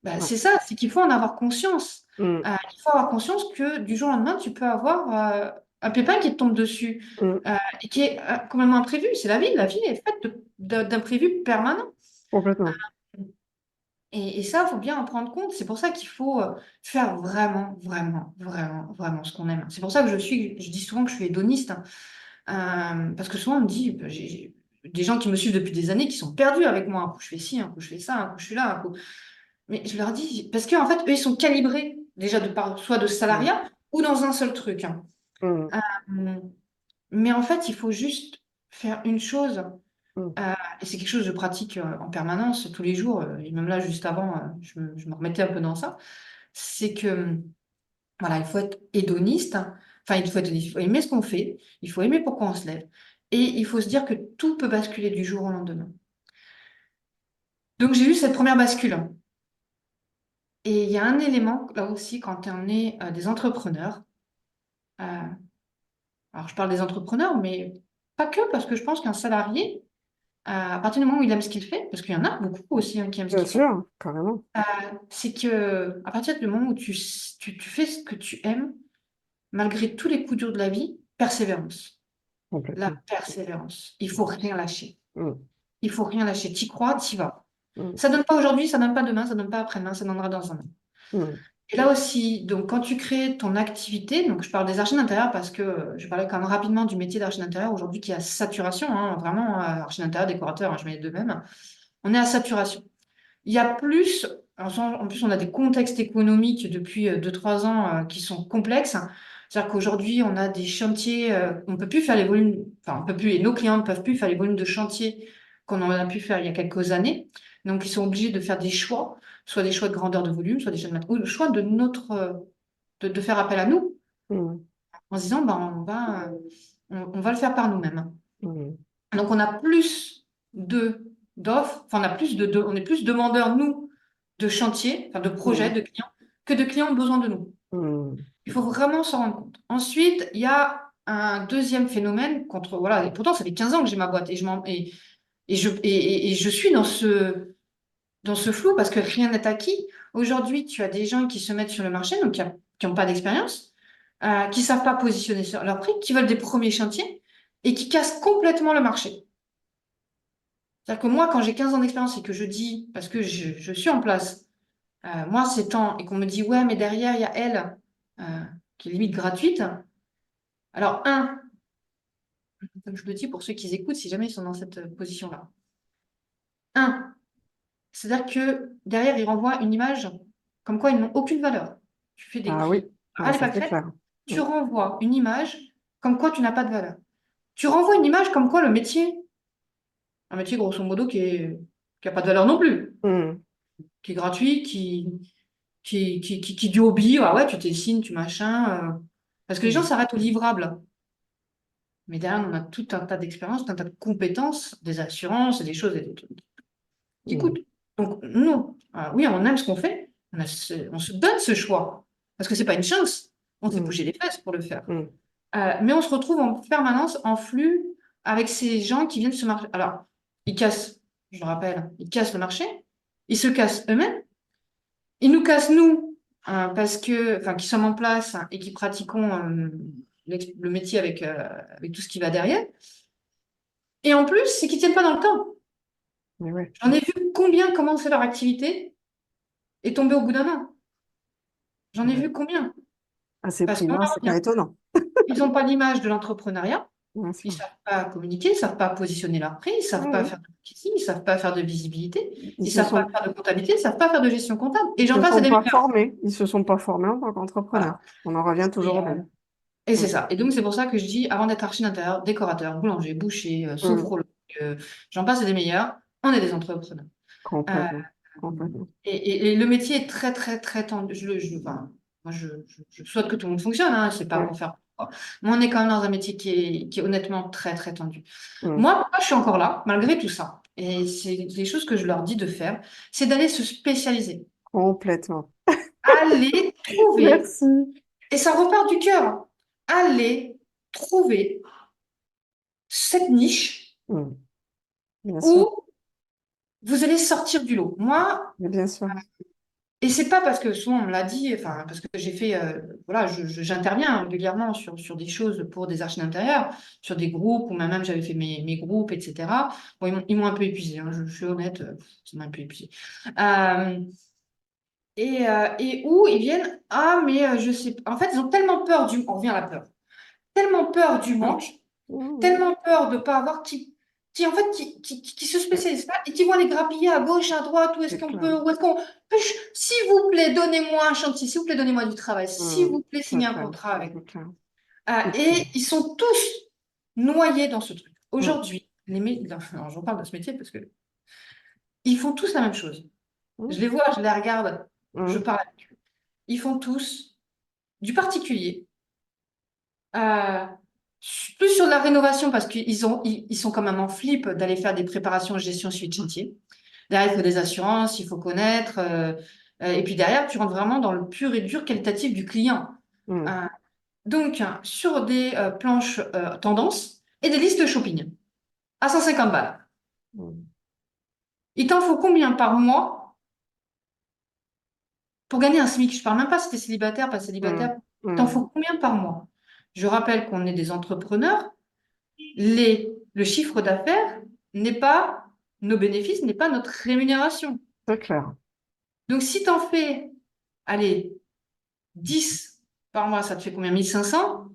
Ouais. c'est ça, c'est qu'il faut en avoir conscience. Mm. Il faut avoir conscience que du jour au lendemain, tu peux avoir un pépin qui te tombe dessus Mm. et qui est complètement imprévu. C'est la vie. La vie est faite d'imprévus permanents. Complètement. Et ça, il faut bien en prendre compte. C'est pour ça qu'il faut faire vraiment, vraiment, vraiment, vraiment ce qu'on aime. C'est pour ça que je dis souvent que je suis hédoniste, hein. Parce que souvent, on me dit, j'ai des gens qui me suivent depuis des années qui sont perdus avec moi. Un coup, je fais ci, un coup, je fais ça, un coup, je suis là, un coup. Mais je leur dis, parce qu'en fait, eux, ils sont calibrés déjà soit de Mm. salariat ou dans un seul truc, hein. Mm. Euh, mais en fait, il faut juste faire une chose. Mm. Et c'est quelque chose que je pratique en permanence, tous les jours. Et même là, juste avant, je me remettais un peu dans ça. C'est que, voilà, il faut être hédoniste. Enfin, il faut aimer ce qu'on fait. Il faut aimer pourquoi on se lève. Et il faut se dire que tout peut basculer du jour au lendemain. Donc, j'ai eu cette première bascule. Et il y a un élément, là aussi, quand on est des entrepreneurs. euh, alors, je parle des entrepreneurs, mais pas que, parce que je pense qu'un salarié, à partir du moment où il aime ce qu'il fait, parce qu'il y en a beaucoup aussi, hein, qui aiment ce Bien qu'ils font, sûr, carrément. c'est que à partir du moment où tu fais ce que tu aimes, malgré tous les coups durs de la vie, persévérance. La Complètement. persévérance. Il faut rien lâcher. Mm. Il faut rien lâcher. T'y crois, t'y vas. Mm. Ça donne pas aujourd'hui, ça donne pas demain, ça donne pas après-demain, ça donnera dans un an. Mm. Et là aussi, donc quand tu crées ton activité, donc je parle des archives d'intérieur parce que je parlais quand même rapidement du métier d'archi d'intérieur aujourd'hui qui est à saturation, hein, vraiment, archi d'intérieur, décorateur, hein, je mets les deux mêmes. On est à saturation. Il y a plus, en plus on a des contextes économiques depuis 2-3 ans qui sont complexes. C'est-à-dire qu'aujourd'hui on a des chantiers, on peut plus faire les volumes, enfin on peut plus, et nos clients ne peuvent plus faire les volumes de chantier qu'on en a pu faire il y a quelques années. Donc ils sont obligés de faire des choix, soit des choix de grandeur de volume, soit des choix de matériaux, ou le choix de de faire appel à nous Mm. en se disant ben, on va le faire par nous-mêmes. Mm. Donc, on a plus d'offres, enfin, on est plus demandeurs, nous, de chantiers, enfin, de projets, Mm. de clients, que de clients ont besoin de nous. Mm. Il faut vraiment s'en rendre compte. Ensuite, il y a un deuxième phénomène voilà, et pourtant, ça fait 15 ans que j'ai ma boîte et je suis dans ce flou parce que rien n'est acquis. Aujourd'hui, tu as des gens qui se mettent sur le marché, donc qui n'ont pas d'expérience, qui savent pas positionner sur leur prix, qui veulent des premiers chantiers et qui cassent complètement le marché. C'est-à-dire que moi, quand j'ai 15 ans d'expérience et que je dis, parce que je suis en place, moi, c'est temps, et qu'on me dit, ouais, mais derrière, il y a elle, euh, qui est limite gratuite. Alors, comme je le dis pour ceux qui écoutent, si jamais ils sont dans cette position-là. C'est-à-dire que derrière, ils renvoient une image comme quoi ils n'ont aucune valeur. Tu fais des Ah oui, prix. ah, Ah, elle n'est ça pas c'est crête. clair. Tu Mm. renvoies une image comme quoi tu n'as pas de valeur. Tu renvoies une image comme quoi le métier, un métier grosso modo qui a pas de valeur non plus, Mm. qui est gratuit, qui du hobby, ah ouais, tu dessines, tu machin. Parce que les gens Mm. s'arrêtent au livrable. Mais derrière, on a tout un tas d'expériences, tout un tas de compétences, des assurances, et des choses et des trucs qui Mm. coûtent. Donc, nous, oui, on aime ce qu'on fait, on se donne ce choix. Parce que c'est pas une chance. On s'est Mm. bougé les fesses pour le faire. Mm. Mais on se retrouve en permanence en flux avec ces gens qui viennent se marcher. Alors, ils cassent, je le rappelle, ils cassent le marché, ils se cassent eux-mêmes, ils nous cassent nous, parce que, enfin, qui sommes en place et qui pratiquons le métier avec tout ce qui va derrière. Et en plus, c'est qu'ils tiennent pas dans le temps. Mais ouais. J'en ai vu combien commencer leur activité et tomber au bout d'un an. J'en ai Ouais. vu combien? À ces Parce qu'on prix-là, en c'est pas revient. étonnant. Ils n'ont pas l'image de l'entrepreneuriat. Bien Ils sûr. ne savent pas communiquer, ils ne savent pas positionner leur prix, ils ne savent pas Mm. faire de marketing, ils ne savent pas faire de visibilité, Ils ils ne se savent pas sont, faire de comptabilité, ils ne savent pas faire de gestion comptable. Et ils j'en se passe et sont des pas meilleurs. formés. Ils se sont pas formés en tant qu'entrepreneurs. Voilà. On en revient Et, toujours au même. c'est Mm. ça. Et donc, c'est pour ça que je dis, avant d'être archi d'intérieur, décorateur, boulanger, boucher, Mm. sophrologue, j'en passe et des meilleurs, on est des entrepreneurs. Euh, Complètement. Complètement. et le métier est très, très, très tendu. Enfin, moi, je souhaite que tout le monde fonctionne, hein, c'est pas Mm. pour faire. Mais on est quand même dans un métier qui est honnêtement très, très tendu. Mm. Moi, pourquoi je suis encore là, malgré tout ça? Et c'est des choses que je leur dis de faire, c'est d'aller se spécialiser. Complètement. Aller trouver, Merci. et ça repart du cœur, aller trouver cette niche Mm. Bien sûr. où vous allez sortir du lot. Moi, Mais bien sûr. et c'est pas parce que souvent on me l'a dit, enfin, parce que j'ai fait, voilà, j'interviens régulièrement sur des choses pour des archives d'intérieur, sur des groupes, ou même j'avais fait mes groupes, etc. Bon, ils m'ont un peu épuisé, hein, je suis honnête, ça m'a un peu épuisé. Euh, et où ils viennent, ah, mais je sais pas. En fait, ils ont tellement peur on revient à la peur, tellement peur du Mm. manque, Mm. tellement peur de ne pas avoir en fait, qui se C'est spécialisent pas et qui vont aller grappiller à gauche, à droite, où est-ce c'est qu'on clair. peut, où est-ce qu'on s'il vous plaît, donnez-moi un chantier, s'il vous plaît, donnez-moi du travail, s'il Mm. vous plaît, C'est signez un clair. contrat avec. C'est clair. Et ils sont tous noyés dans ce truc. Mm. Aujourd'hui, alors, j'en parle de ce métier parce que ils font tous la même chose. Je Mm. les vois, je les regarde, je Mm. parle avec eux. Ils font tous du particulier. Euh, Plus sur la rénovation parce ils sont quand même en flip d'aller faire des préparations gestion suite chantier. Derrière, il faut des assurances, il faut connaître. Et puis derrière, tu rentres vraiment dans le pur et dur qualitatif du client. Mm. Euh, donc, sur des planches tendances et des listes shopping à 150 balles. Mm. Il t'en faut combien par mois pour gagner un SMIC? Je parle même pas si tu es célibataire, pas Mm. célibataire. Il t'en Mm. faut combien par mois? Je rappelle qu'on est des entrepreneurs. Le chiffre d'affaires n'est pas nos bénéfices, n'est pas notre rémunération. C'est clair. Donc, si tu en fais, allez, 10 par mois, ça te fait combien? 1500?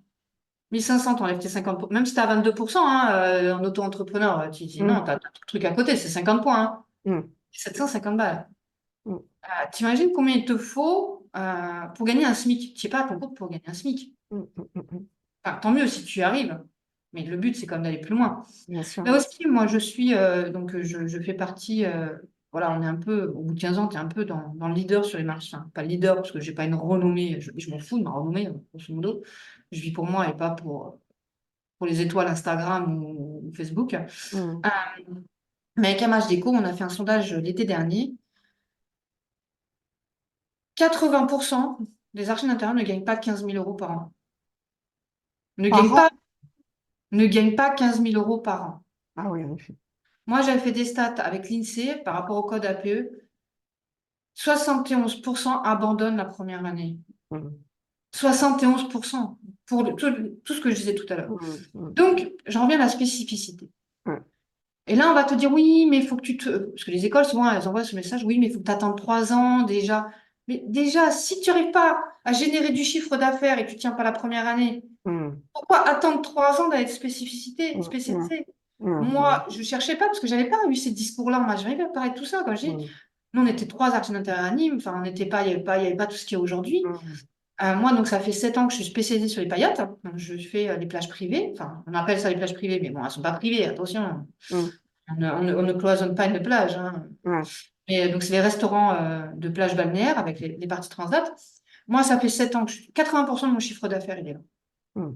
1500, t'enlèves tes 50 même si tu as 22%, hein, en auto-entrepreneur, tu dis non, Mm, tu as tout le truc à côté, c'est 50 points, hein. mm, 750 balles. mm, T'imagines combien il te faut pour gagner un SMIC? Tu sais pas à ton compte pour gagner un SMIC. mm, mm. Enfin, tant mieux si tu y arrives, mais le but, c'est quand même d'aller plus loin. Bien sûr. Là aussi, moi, je suis, donc, je fais partie, voilà, on est un peu, au bout de 15 ans, tu es un peu dans le leader sur les marchés. Enfin, pas le leader, parce que j'ai pas une renommée, je m'en fous de ma renommée, grosso modo. Je vis pour moi et pas pour les étoiles Instagram ou Facebook. Mm. Mais avec Amage Déco, on a fait un sondage l'été dernier. 80% des architectes d'intérieur ne gagnent pas 15 000 euros par an. Ne Par gagnent an? pas, ne gagnent pas 15 000 euros par an. Ah oui, en effet. Moi, j'avais fait des stats avec l'INSEE par rapport au code APE. 71% abandonnent la première année. Mm, 71% pour tout ce que je disais tout à l'heure. mm, mm. Donc, j'en reviens à la spécificité. Ouais. Et là, on va te dire, oui, mais il faut que tu te... Parce que les écoles, souvent, elles envoient ce message, oui, mais il faut que tu attendes 3 ans déjà. Mais déjà, si tu n'arrives pas à générer du chiffre d'affaires et que tu ne tiens pas la première année, Mm, pourquoi attendre 3 ans d'aller mm, mm, spécialisé? mm, mm, Moi, je cherchais pas parce que j'avais pas eu ces discours-là. Moi, j'arrivais à parler de tout ça. Quand j'ai, mm, nous, on était trois artisans d'intérieur à Nîmes. Enfin, on n'était pas, il y avait pas tout ce qu'il y a aujourd'hui. mm, Moi, donc, ça fait 7 ans que je suis spécialisée sur les paillotes. Donc, je fais les plages privées. Enfin, on appelle ça les plages privées, mais bon, elles sont pas privées. Attention, mm. on ne cloisonne pas une plage, hein. Ouais. Mais donc, c'est les restaurants de plage balnéaire avec les parties transat. Moi, ça fait 7 ans que 80% de mon chiffre d'affaires, il est là. Mm,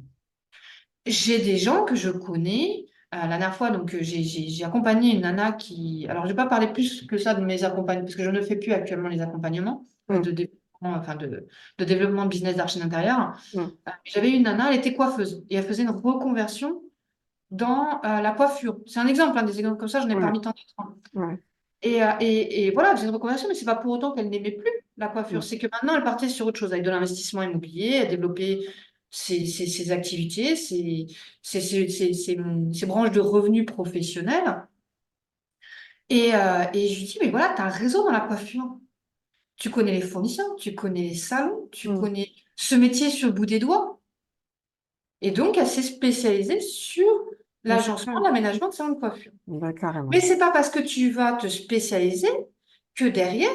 J'ai des gens que je connais. La dernière fois, donc, j'ai accompagné une nana qui. Alors, je vais pas parler plus que ça de mes accompagnements, parce que je ne fais plus actuellement les accompagnements mm, de développement, enfin, de développement de business d'archi d'intérieur. mm. J'avais une nana, elle était coiffeuse et elle faisait une reconversion dans la coiffure. C'est un exemple, hein, des exemples comme ça, j'en ai Ouais. parmi tant d'autres, hein. Ouais. Et voilà, elle faisait une reconversion, mais c'est pas pour autant qu'elle n'aimait plus la coiffure. Mm, C'est que maintenant, elle partait sur autre chose, avec de l'investissement immobilier, elle développait ses activités, ses branches de revenus professionnels. Et je lui dis, mais voilà, tu as un réseau dans la coiffure. Tu connais les fournisseurs, tu connais les salons, tu mm. connais ce métier sur le bout des doigts. Et donc, elle s'est spécialisée sur Mais c'est ça. l'agencement, l'aménagement de salons de coiffure. Bah, Mais carrément. c'est pas parce que tu vas te spécialiser que derrière,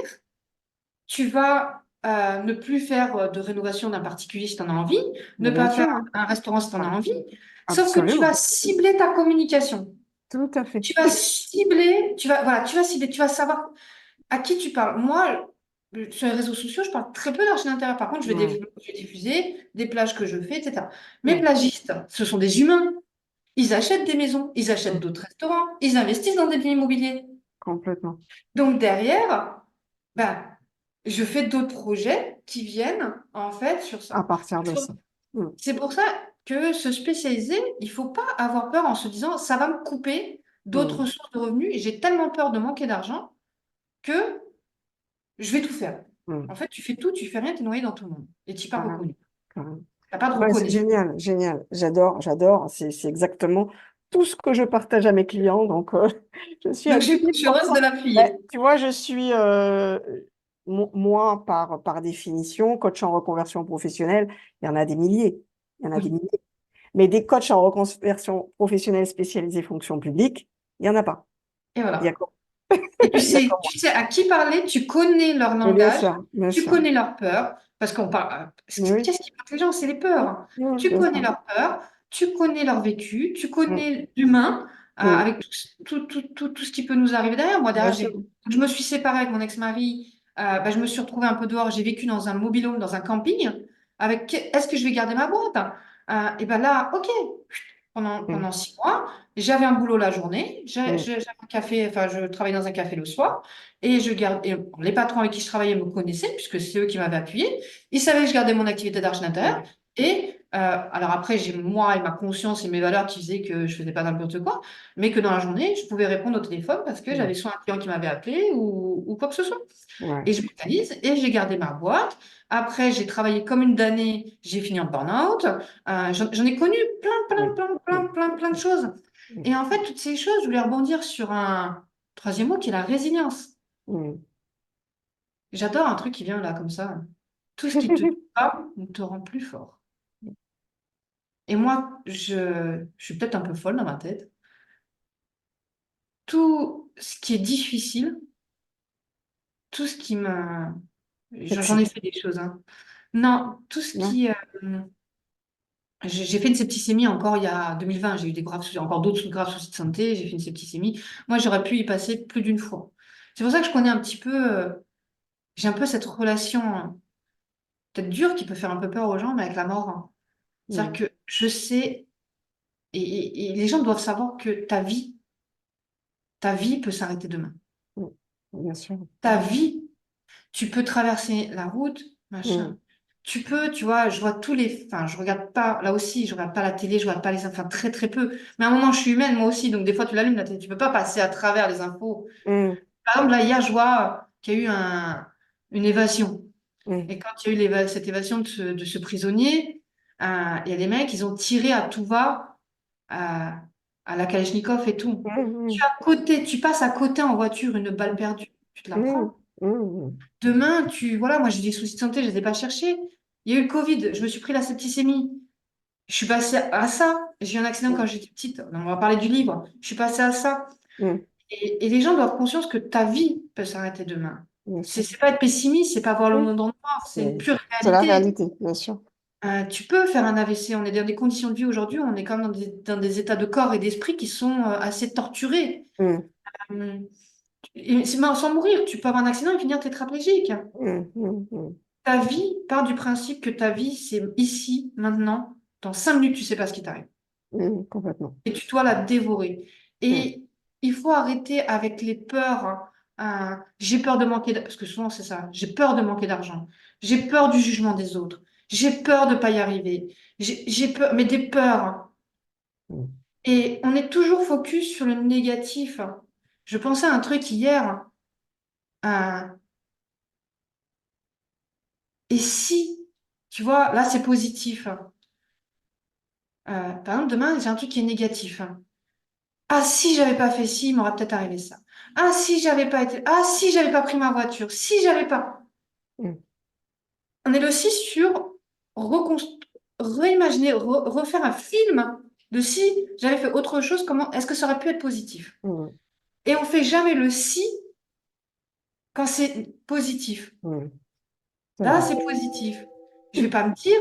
tu vas ne plus faire de rénovation d'un particulier si tu en as envie, ne Mais bien pas sûr, faire hein. un restaurant si tu en as Ah, envie, sauf que tu vas absolument. cibler ta communication. Tout à fait. Tu vas cibler, voilà, tu vas cibler, tu vas savoir à qui tu parles. Moi, sur les réseaux sociaux, je parle très peu d'archi d'intérieur. Par contre, Ouais. je vais diffuser des plages que je fais, etc. Mes Mm, plagistes, ce sont des humains. Ils achètent des maisons, ils achètent mm. d'autres restaurants, ils investissent dans des biens immobiliers. Complètement. Donc derrière, bah, je fais d'autres projets qui viennent en fait sur À ça. partir de ça. Mm, C'est pour ça que se spécialiser, il faut pas avoir peur en se disant ça va me couper d'autres mm, sources de revenus et j'ai tellement peur de manquer d'argent que je vais tout faire. mm. En fait, tu fais tout, tu fais rien, tu es noyé dans tout le monde et tu n'es pas Carrément. reconnu. Carrément. Tu n'as pas de Ouais, c'est reconnaissance. génial, génial. J'adore, j'adore. C'est exactement tout ce que je partage à mes clients. Donc, je suis à Donc, deux je mille suis pour heureuse cent. de l'appuyer. Tu vois, je suis, moi, par définition, coach en reconversion professionnelle, il y en a des milliers. Il y en a des Oui. milliers. Mais des coachs en reconversion professionnelle spécialisés fonction publique, il n'y en a pas. Et Il y a voilà. quoi? Et Il y a quoi? tu sais à qui parler, tu connais leur Mais bien langage, sûr, bien tu sûr. connais leurs peurs, parce qu'on parle. Mais oui, Qu'est-ce qui marque les gens? C'est les peurs, hein. oui, Tu bien connais sûr. leurs peurs, tu connais leur vécu, tu Mm, connais l'humain, mm, avec tout ce qui peut nous arriver derrière. Moi, bien derrière, sûr. je me suis séparée avec mon ex-mari, je me suis retrouvée un peu dehors, j'ai vécu dans un mobil-home, dans un camping, est-ce que je vais garder ma boîte? Et ben là, ok, Mm, pendant 6 mois. J'avais un boulot la journée, mm, j'avais un café, enfin, je travaillais dans un café le soir, et les patrons avec qui je travaillais me connaissaient, puisque c'est eux qui m'avaient appuyé. Ils savaient que je gardais mon activité d'argent-intérieur. mm, Et alors après, j'ai moi et ma conscience et mes valeurs qui faisaient que je faisais pas n'importe quoi, mais que dans la journée, je pouvais répondre au téléphone parce que mm. j'avais soit un client qui m'avait appelé ou quoi que ce soit. Ouais. Et je m'organise et j'ai gardé ma boîte. Après, j'ai travaillé comme une damnée, j'ai fini en burn-out. J'en ai connu Mm, mm, plein de choses. mm, Et en fait, toutes ces choses, je voulais rebondir sur un troisième mot qui est la résilience. mm. J'adore un truc qui vient là comme ça. Tout ce qui te tue pas ne te rend plus fort. Et moi, je suis peut-être un peu folle dans ma tête. Tout ce qui est difficile, tout ce qui me... J'en ai Fatigue, fait des choses, hein. Non, tout ce non? qui... j'ai fait une septicémie encore il y a 2020. J'ai eu des graves, encore d'autres graves soucis de santé. J'ai fait une septicémie. Moi, j'aurais pu y passer plus d'une fois. C'est pour ça que je connais un petit peu... j'ai un peu cette relation peut-être dure qui peut faire un peu peur aux gens, mais avec la mort, hein. C'est-à-dire Mm, que je sais... Et les gens doivent savoir que ta vie peut s'arrêter demain. mm, bien sûr. Ta vie, tu peux traverser la route, Mm, machin. Tu peux, tu vois, je vois tous les, enfin, je regarde pas, là aussi, je regarde pas la télé, je regarde pas les infos, enfin, très, très peu. Mais à un moment, je suis humaine, moi aussi, donc des fois, tu l'allumes, la télé, tu peux pas passer à travers les infos. mm, Par exemple, là, hier, je vois qu'il y a eu une évasion. mm, Et quand il y a eu cette évasion de ce prisonnier, il y a des mecs, ils ont tiré à tout va à la Kalachnikov et tout. Tu es mm, à côté, tu passes à côté en voiture, une balle perdue, tu te la mm, prends. mm, Demain, voilà, moi j'ai des soucis de santé, je ne les ai pas cherchés. Il y a eu le Covid, je me suis pris la septicémie. Je suis passée à ça. J'ai eu un accident quand mm, j'étais petite. On va parler du livre. Je suis passée à ça. mm, Et les gens doivent avoir conscience que ta vie peut s'arrêter demain. bien sûr. C'est pas être pessimiste, c'est pas voir le Mm, monde en noir, c'est une pure c'est la réalité. réalité, bien sûr. Tu peux faire un AVC. On est dans des conditions de vie aujourd'hui, on est quand même dans des états de corps et d'esprit qui sont assez torturés. Mm, Euh, sans mourir, tu peux avoir un accident et finir tétraplégique. mm, mm, mm, Ta vie part du principe que ta vie, c'est ici, maintenant. Dans 5 minutes, tu sais pas ce qui t'arrive. complètement. Et tu dois la dévorer. Mm, Et il faut arrêter avec les peurs, hein. J'ai peur de manquer, parce que souvent c'est ça. J'ai peur de manquer d'argent. J'ai peur du jugement des autres. J'ai peur de pas y arriver. J'ai peur, mais des peurs, hein. mm, Et on est toujours focus sur le négatif. Je pensais à un truc hier. euh, et si, tu vois, là c'est positif. Par exemple, demain, j'ai un truc qui est négatif. Ah, si j'avais pas fait ci, il m'aurait peut-être arrivé ça. Ah, si j'avais pas été. Ah, si j'avais pas pris ma voiture. Si j'avais pas. mm, On est aussi sur réimaginer, refaire un film de si j'avais fait autre chose, comment est-ce que ça aurait pu être positif? mm, Et on fait jamais le si quand c'est positif. mm, c'est Là, vrai. c'est positif. Je vais pas me dire,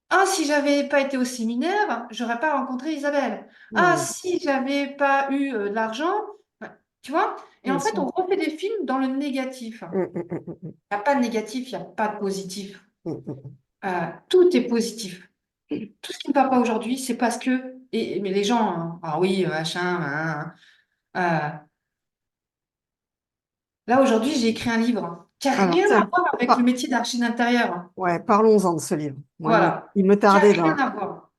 ah, si j'avais pas été au séminaire, j'aurais pas rencontré Isabelle. Ah, Mm, si j'avais pas eu de l'argent, ouais, tu vois? Et en bien fait, sûr. on refait des films dans le négatif. Mm, mm, mm, mm, Il n'y a pas de négatif, il n'y a pas de positif. mm, mm, Tout est positif. Tout ce qui ne va pas aujourd'hui, c'est parce que. Mais les gens, hein, ah oui, machin, hein, là, aujourd'hui, j'ai écrit un livre qui n'a Alors, rien à tiens, voir avec le métier d'archi d'intérieur. ouais, parlons-en de ce livre. Moi, Voilà. il me Qui n'a tardait rien dans. à voir.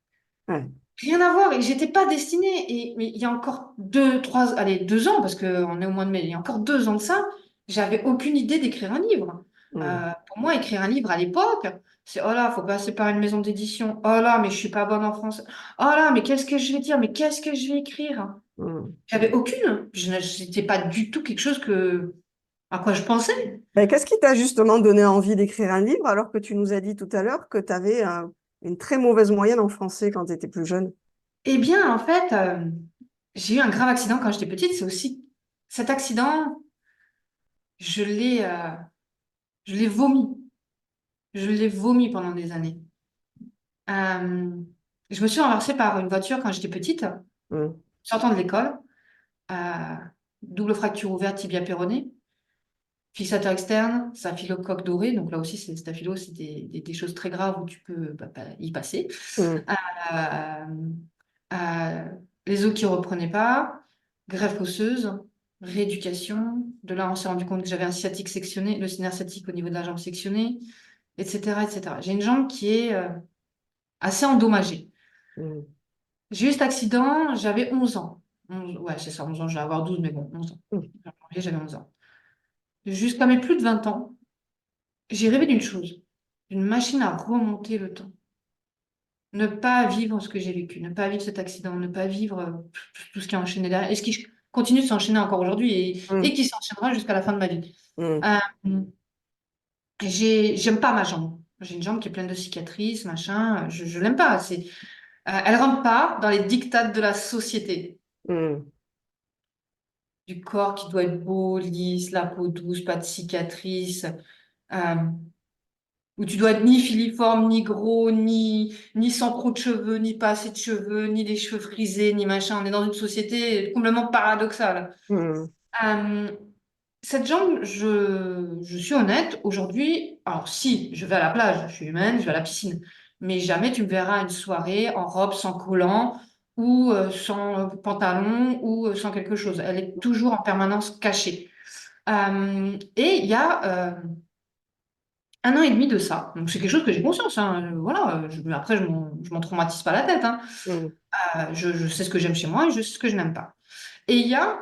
Ouais. Rien à voir, et j'étais pas destinée. Mais il y a encore 2, 3, allez, 2 ans, parce qu'on est au mois de mai, il y a encore 2 ans de ça, j'avais aucune idée d'écrire un livre. Mm, Pour moi, écrire un livre à l'époque, c'est oh là, faut passer par une maison d'édition. Oh là, mais je suis pas bonne en français. Oh là, mais qu'est-ce que je vais dire? Mais qu'est-ce que je vais écrire? mm. J'avais aucune. C'était pas du tout quelque chose à quoi je pensais. Ben, qu'est-ce qui t'a justement donné envie d'écrire un livre alors que tu nous as dit tout à l'heure que tu avais une très mauvaise moyenne en français quand tu étais plus jeune? Eh bien, en fait, j'ai eu un grave accident quand j'étais petite. C'est aussi cet accident, je l'ai, euh, je l'ai vomi. Je l'ai vomi pendant des années. Euh, je me suis renversée par une voiture quand j'étais petite, Mm, sortant de l'école. Euh, Double fracture ouverte tibia péroné, fixateur externe, staphylocoque doré. Donc là aussi, c'est staphylo, c'est des choses très graves où tu peux y passer. mm, Euh, euh, les os qui reprenaient pas, greffe osseuse, rééducation. De là, on s'est rendu compte que j'avais un sciatique sectionné, le nerf sciatique au niveau de la jambe sectionnée, etc., etc. J'ai une jambe qui est assez endommagée. mm, J'ai eu cet accident, j'avais 11 ans. Ouais, c'est ça, 11 ans, je vais avoir 12, mais bon, 11 ans. mm. J'avais 11 ans. Jusqu'à mes plus de 20 ans, j'ai rêvé d'une chose, d'une machine à remonter le temps. Ne pas vivre ce que j'ai vécu, ne pas vivre cet accident, ne pas vivre tout ce qui a enchaîné derrière, et ce qui continue de s'enchaîner encore aujourd'hui et Mm, qui s'enchaînera jusqu'à la fin de ma vie. mm, Euh, j'aime pas ma jambe. J'ai une jambe qui est pleine de cicatrices, machin. Je l'aime pas. Elle rentre pas dans les dictats de la société. Mm. Du corps qui doit être beau, lisse, la peau douce, pas de cicatrices. euh, Où tu dois être ni filiforme, ni gros, ni sans trop de cheveux, ni pas assez de cheveux, ni des cheveux frisés, ni machin. On est dans une société complètement paradoxale. Mm. Euh, Cette jambe, je suis honnête, aujourd'hui, alors si, je vais à la plage, je suis humaine, je vais à la piscine, mais jamais tu me verras à une soirée en robe sans collant ou sans pantalon ou sans quelque chose. Elle est toujours en permanence cachée. Et il y a 1 an et demi de ça, donc c'est quelque chose que j'ai conscience, hein, voilà, après je m'en traumatise pas la tête, hein. Mm. Je sais ce que j'aime chez moi et je sais ce que je n'aime pas. Et il y a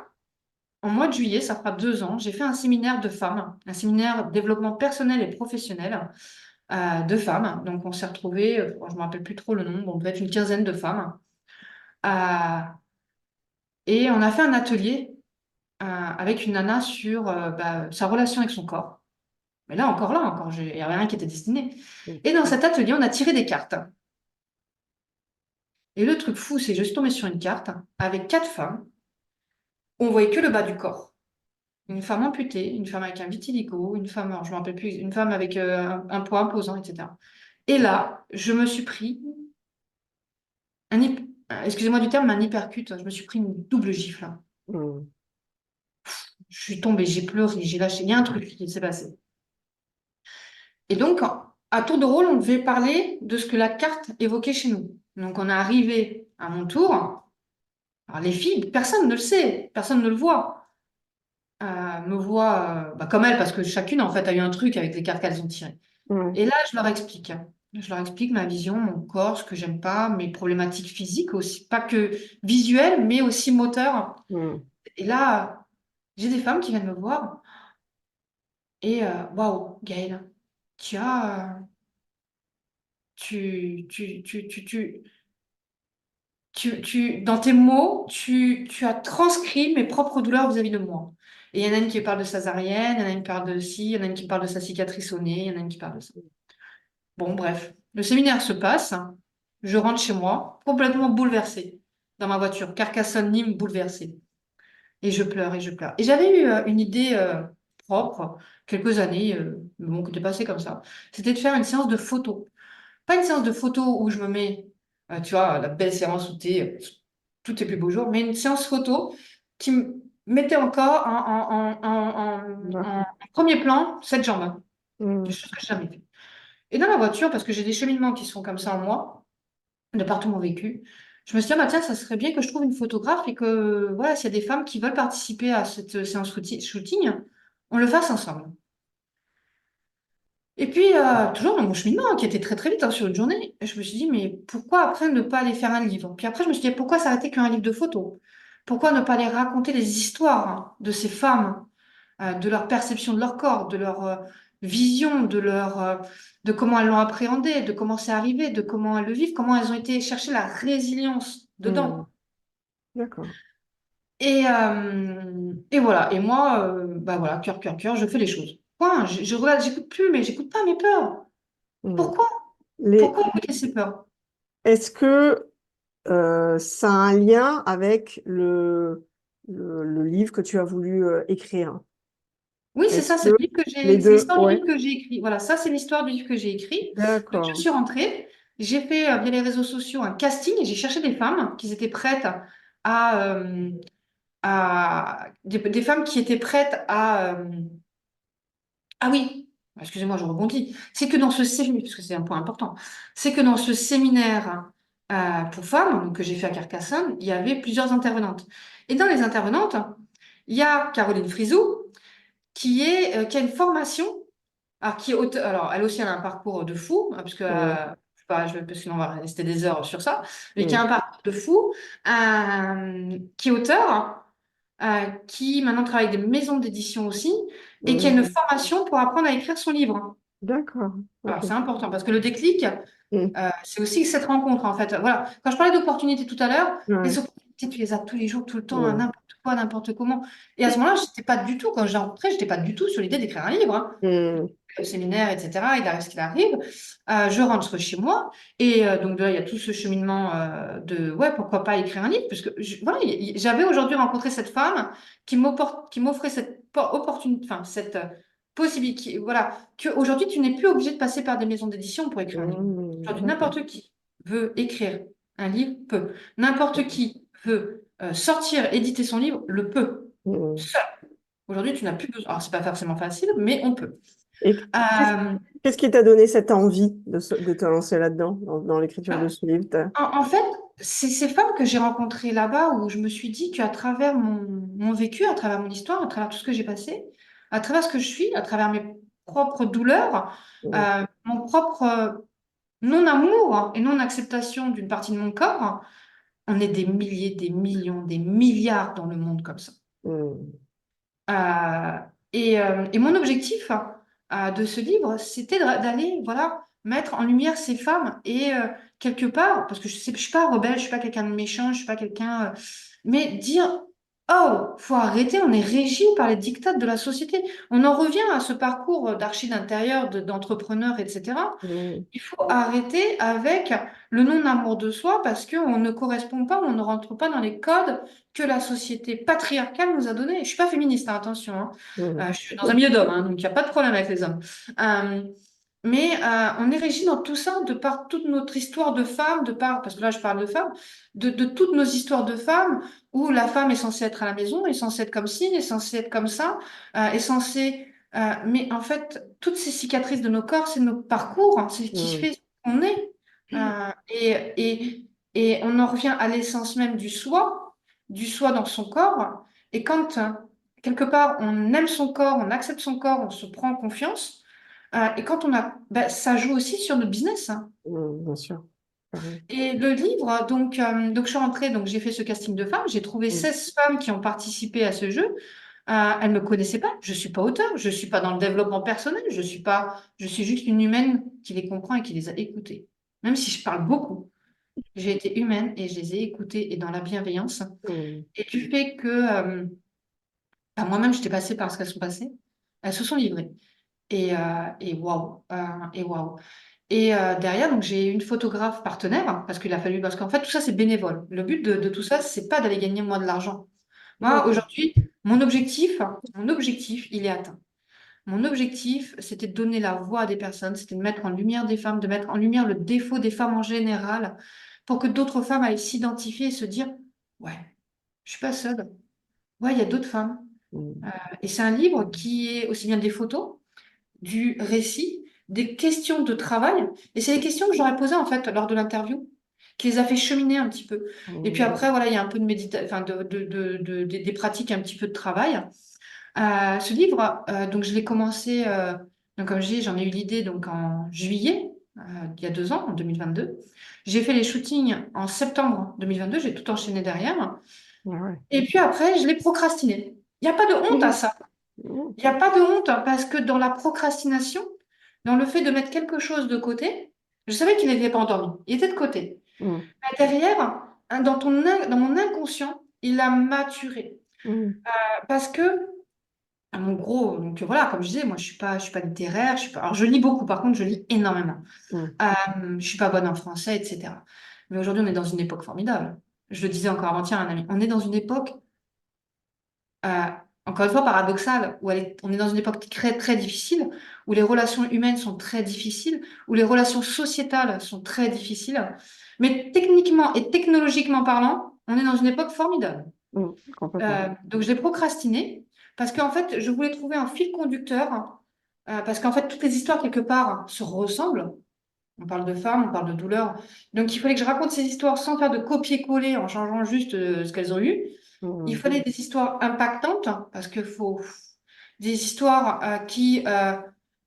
en mois de juillet, ça fera 2 ans, j'ai fait un séminaire de femmes, un séminaire développement personnel et professionnel de femmes. Donc, on s'est retrouvés, je ne me rappelle plus trop le nombre, on devait être une quinzaine de femmes. Euh, et on a fait un atelier avec une nana sur sa relation avec son corps. Mais là, encore, il n'y a rien qui était destiné. Mm. Et dans cet atelier, on a tiré des cartes. Et le truc fou, c'est que je suis tombée sur une carte avec 4 femmes. On voyait que le bas du corps. Une femme amputée, une femme avec un vitiligo, une femme, alors, je me rappelle plus, une femme avec un poids imposant, etc. Et là, je me suis pris excusez-moi du terme, mais un hypercute. Je me suis pris une double gifle, hein. Mm. Je suis tombée, j'ai pleuré, j'ai lâché. Il y a un truc qui s'est passé. Et donc, à tour de rôle, on devait parler de ce que la carte évoquait chez nous. Donc, on est arrivé à mon tour. Alors, les filles, personne ne le sait, personne ne le voit. Me voit comme elle, parce que chacune, en fait, a eu un truc avec les cartes qu'elles ont tirées. Ouais. Et là, je leur explique. Je leur explique ma vision, mon corps, ce que j'aime pas, mes problématiques physiques aussi, pas que visuelles, mais aussi moteurs. Mm. Et là, j'ai des femmes qui viennent me voir et waouh, Gaëlle, tu as, dans tes mots, tu as transcrit mes propres douleurs vis-à-vis de moi. Et il y en a une qui parle de sa césarienne, il y en a une qui parle de ci, il y en a une qui parle de sa cicatrice au nez, il y en a une qui parle de ça. Bon, bref, le séminaire se passe. Je rentre chez moi, complètement bouleversée, dans ma voiture, Carcassonne-Nîmes bouleversée. Et je pleure et je pleure. Et j'avais eu une idée propre, quelques années, mais bon, qui était passée comme ça. C'était de faire une séance de photo. Pas une séance de photo où je me mets, tu vois, la belle séance où t'es, tous tes plus beaux jours, mais une séance photo qui me mettait encore en D'accord. premier plan cette jambe. Des Mm. choses que j'ai jamais fait. Et dans la voiture, parce que j'ai des cheminements qui sont comme ça en moi, de par tout mon vécu, je me suis dit, ah, bah, tiens, ça serait bien que je trouve une photographe et que, voilà, s'il y a des femmes qui veulent participer à cette séance shooting, on le fasse ensemble. Et puis, toujours dans mon cheminement, qui était très très vite, hein, sur une journée, je me suis dit, mais pourquoi après ne pas aller faire un livre? Puis après, je me suis dit, pourquoi s'arrêter qu'un livre de photos? Pourquoi ne pas aller raconter les histoires, hein, de ces femmes, de leur perception de leur corps, de leur vision, de comment elles l'ont appréhendé, de comment c'est arrivé, de comment elles le vivent, comment elles ont été chercher la résilience Mm. dedans. D'accord. Et voilà. Et moi, bah voilà, cœur, cœur, cœur, je fais les choses. Point. Je regarde, j'écoute plus, mais j'écoute pas mes peurs. Mm. Pourquoi? Les... Pourquoi écouter ces peurs? Est-ce que ça a un lien avec le livre que tu as voulu écrire? Oui, c'est Est-ce ça, que les c'est deux, l'histoire du ouais, livre que j'ai écrit. Voilà, ça, c'est l'histoire du livre que j'ai écrit. Donc, je d'accord. suis rentrée, j'ai fait via les réseaux sociaux un casting et j'ai cherché des femmes qui étaient prêtes des femmes qui étaient prêtes ah oui, excusez-moi, je rebondis. C'est que dans ce séminaire, parce que c'est un point important, c'est que dans ce séminaire pour femmes, donc, que j'ai fait à Carcassonne, il y avait plusieurs intervenantes. Et dans les intervenantes, il y a Caroline Frizou, qui a une formation, alors, alors elle aussi elle a un parcours de fou, hein, parce que Mm. parce que sinon on va rester des heures sur ça, mais qui a Mm. un parcours de fou, qui est auteur, qui maintenant travaille avec des maisons d'édition aussi, et qui a Mm. une formation pour apprendre à écrire son livre. D'accord. Alors Ok. c'est important, parce que le déclic, Mm. c'est aussi cette rencontre, en fait. Voilà. Quand je parlais d'opportunités tout à l'heure, les Ouais. opportunités, tu les as tous les jours, tout le temps, à Mm. n'importe quoi, n'importe comment. Et à ce moment-là, j'étais pas du tout, quand j'ai rencontré, j'étais pas du tout sur l'idée d'écrire un livre, hein. Mm. au séminaire, etc. Il arrive ce qu'il arrive. Je rentre chez moi et donc là, il y a tout ce cheminement de ouais, pourquoi pas écrire un livre, parce que voilà, j'avais aujourd'hui rencontré cette femme qui m'offrait cette opportunité, enfin cette possibilité, voilà, que aujourd'hui tu n'es plus obligé de passer par des maisons d'édition pour écrire un livre. Aujourd'hui, D'accord. n'importe qui veut écrire un livre peut. N'importe qui veut sortir, éditer son livre, le peut. Mm. Seul. Aujourd'hui, tu n'as plus besoin. Alors, c'est pas forcément facile, mais on peut. Et qu'est-ce Euh, qu'est-ce qui t'a donné cette envie de te lancer là-dedans, dans l'écriture de ce livre? en fait, c'est ces femmes que j'ai rencontrées là-bas où je me suis dit qu'à travers mon vécu, à travers mon histoire, à travers tout ce que j'ai passé, à travers ce que je suis, à travers mes propres douleurs, Mm. mon propre non-amour et non-acceptation d'une partie de mon corps, on est des milliers, des millions, des milliards dans le monde comme ça. Mm. Euh, et mon objectif de ce livre, c'était d'aller voilà, mettre en lumière ces femmes et quelque part, parce que je suis pas rebelle, je suis pas quelqu'un de méchant, je suis pas quelqu'un, mais dire, oh, faut arrêter, on est régi par les dictats de la société. On en revient à ce parcours d'archi d'intérieur, d'entrepreneur, etc. Mm. Il faut arrêter avec le non-amour de soi parce qu'on ne correspond pas, on ne rentre pas dans les codes que la société patriarcale nous a donnés. Je ne suis pas féministe, hein, attention, hein. Mm. Je suis dans un milieu d'hommes, hein, donc il n'y a pas de problème avec les hommes. Euh, mais on est régi dans tout ça de par toute notre histoire de femme, de par, parce que là je parle de femmes, de toutes nos histoires de femmes où la femme est censée être à la maison, est censée être comme ci, est censée être comme ça, est censée mais en fait, toutes ces cicatrices de nos corps, c'est nos parcours, hein, c'est ce qui Mm. fait ce qu'on est. Et on en revient à l'essence même du soi dans son corps. Et quand, quelque part, on aime son corps, on accepte son corps, on se prend en confiance, et quand on a, ben, ça joue aussi sur notre business, hein. Bien sûr. Pareil. Et le livre, donc je suis rentrée, donc j'ai fait ce casting de femmes, j'ai trouvé Mm. 16 femmes qui ont participé à ce jeu. Elles ne me connaissaient pas, je suis pas auteur, je suis pas dans le développement personnel, je suis juste une humaine qui les comprend et qui les a écoutées. Même si je parle beaucoup, j'ai été humaine et je les ai écoutées et dans la bienveillance. Mm. Et du fait que ben, moi-même j'étais passée par ce qu'elles sont passées, elles se sont livrées. Et waouh, et waouh. Et derrière, donc j'ai une photographe partenaire, hein, parce qu'il a fallu, parce qu'en fait, tout ça, c'est bénévole. Le but de tout ça, c'est pas d'aller gagner moi de l'argent. Moi, D'accord. aujourd'hui, mon objectif, il est atteint. Mon objectif, c'était de donner la voix à des personnes, c'était de mettre en lumière des femmes, de mettre en lumière le défaut des femmes en général, pour que d'autres femmes aillent s'identifier et se dire, ouais, je suis pas seule. Ouais, il y a d'autres femmes. Mm. Et c'est un livre qui est aussi bien des photos, du récit, des questions de travail. Et c'est les questions que j'aurais posées en fait lors de l'interview, qui les a fait cheminer un petit peu. Et puis Mm. après, voilà, il y a un peu de méditation, enfin des pratiques, un petit peu de travail. Ce livre, donc je l'ai commencé, donc comme je dis, j'en ai eu l'idée donc en juillet, il y a 2 ans, en 2022. J'ai fait les shootings en septembre 2022, j'ai tout enchaîné derrière. Ouais, ouais. Et puis après, je l'ai procrastiné. Il n'y a pas de honte à ça. Mm. Il n'y a pas de honte hein, parce que dans la procrastination, dans le fait de mettre quelque chose de côté, je savais qu'il n'était pas endormi, il était de côté. Mm. Mais derrière, hein, dans mon inconscient, il a maturé. Mm. Parce que, en gros, donc voilà, comme je disais, moi je suis pas littéraire, je suis pas... Alors je lis beaucoup, par contre, je lis énormément. Mm. Je suis pas bonne en français, etc. Mais aujourd'hui, on est dans une époque formidable. Je le disais encore avant-hier à un ami, on est dans une époque euh, encore une fois paradoxale, où on est dans une époque très, très difficile, où les relations humaines sont très difficiles, où les relations sociétales sont très difficiles. Mais techniquement et technologiquement parlant, on est dans une époque formidable. Mm. Complètement. Donc je l'ai procrastiné parce qu'en fait, je voulais trouver un fil conducteur, parce qu'en fait, toutes les histoires, quelque part, se ressemblent. On parle de femmes, on parle de douleur. Donc il fallait que je raconte ces histoires sans faire de copier-coller, en changeant juste ce qu'elles ont eu. Il Mm. fallait des histoires impactantes parce qu'il faut des histoires qui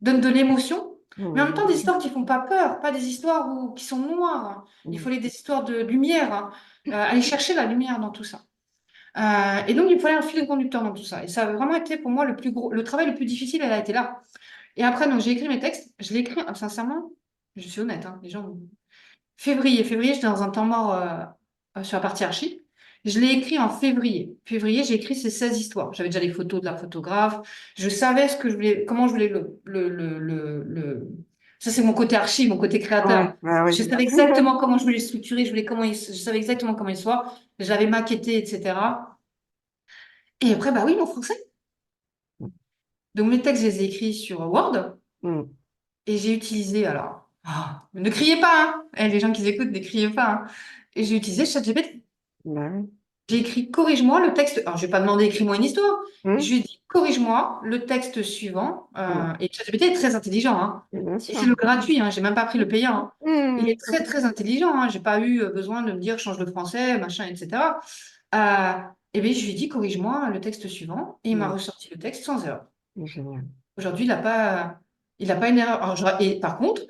donnent de l'émotion, mais en même temps des Mm. histoires qui font pas peur, pas des histoires qui sont noires. Il Mm. fallait des histoires de lumière, hein. Aller chercher la lumière dans tout ça. Et donc il fallait un fil conducteur dans tout ça. Et ça a vraiment été pour moi le plus gros, le travail le plus difficile, elle a été là. Et après, donc j'ai écrit mes textes. Je l'ai écrit sincèrement, je suis honnête, hein, les gens. Février, j'étais dans un temps mort sur la partie archi. Je l'ai écrit en février. Février, j'ai écrit ces 16 histoires. J'avais déjà les photos de la photographe. Je savais ce que je voulais, comment je voulais Ça, c'est mon côté archi, mon côté Ouais, créateur. bah oui. Je savais exactement comment je voulais le structurer. Je savais exactement comment il soit. Je l'avais maquetté, etc. Et après, bah oui, mon français. Donc, mes textes, je les ai écrits sur Word. Mm. Et j'ai utilisé, alors, ne criez pas, hein. Les gens qui écoutent, ne criez pas, hein. Et j'ai utilisé ChatGPT. Bah oui. J'ai écrit corrige-moi le texte. Alors, je vais pas demandé écris-moi une histoire. Je Mm. lui ai dit corrige-moi le texte suivant. Mm. Et ChatGPT est très intelligent, hein. Bien Et c'est sûr. le gratuit, hein. J'ai même pas pris le payant, hein. Il est Mm. très très intelligent, hein. J'ai pas eu besoin de me dire change le français, machin, etc. Euh, et bien, je lui ai dit corrige-moi le texte suivant. Et il m'a Mm. ressorti le texte sans erreur. Génial. Aujourd'hui, il a pas une erreur. Alors, et par contre,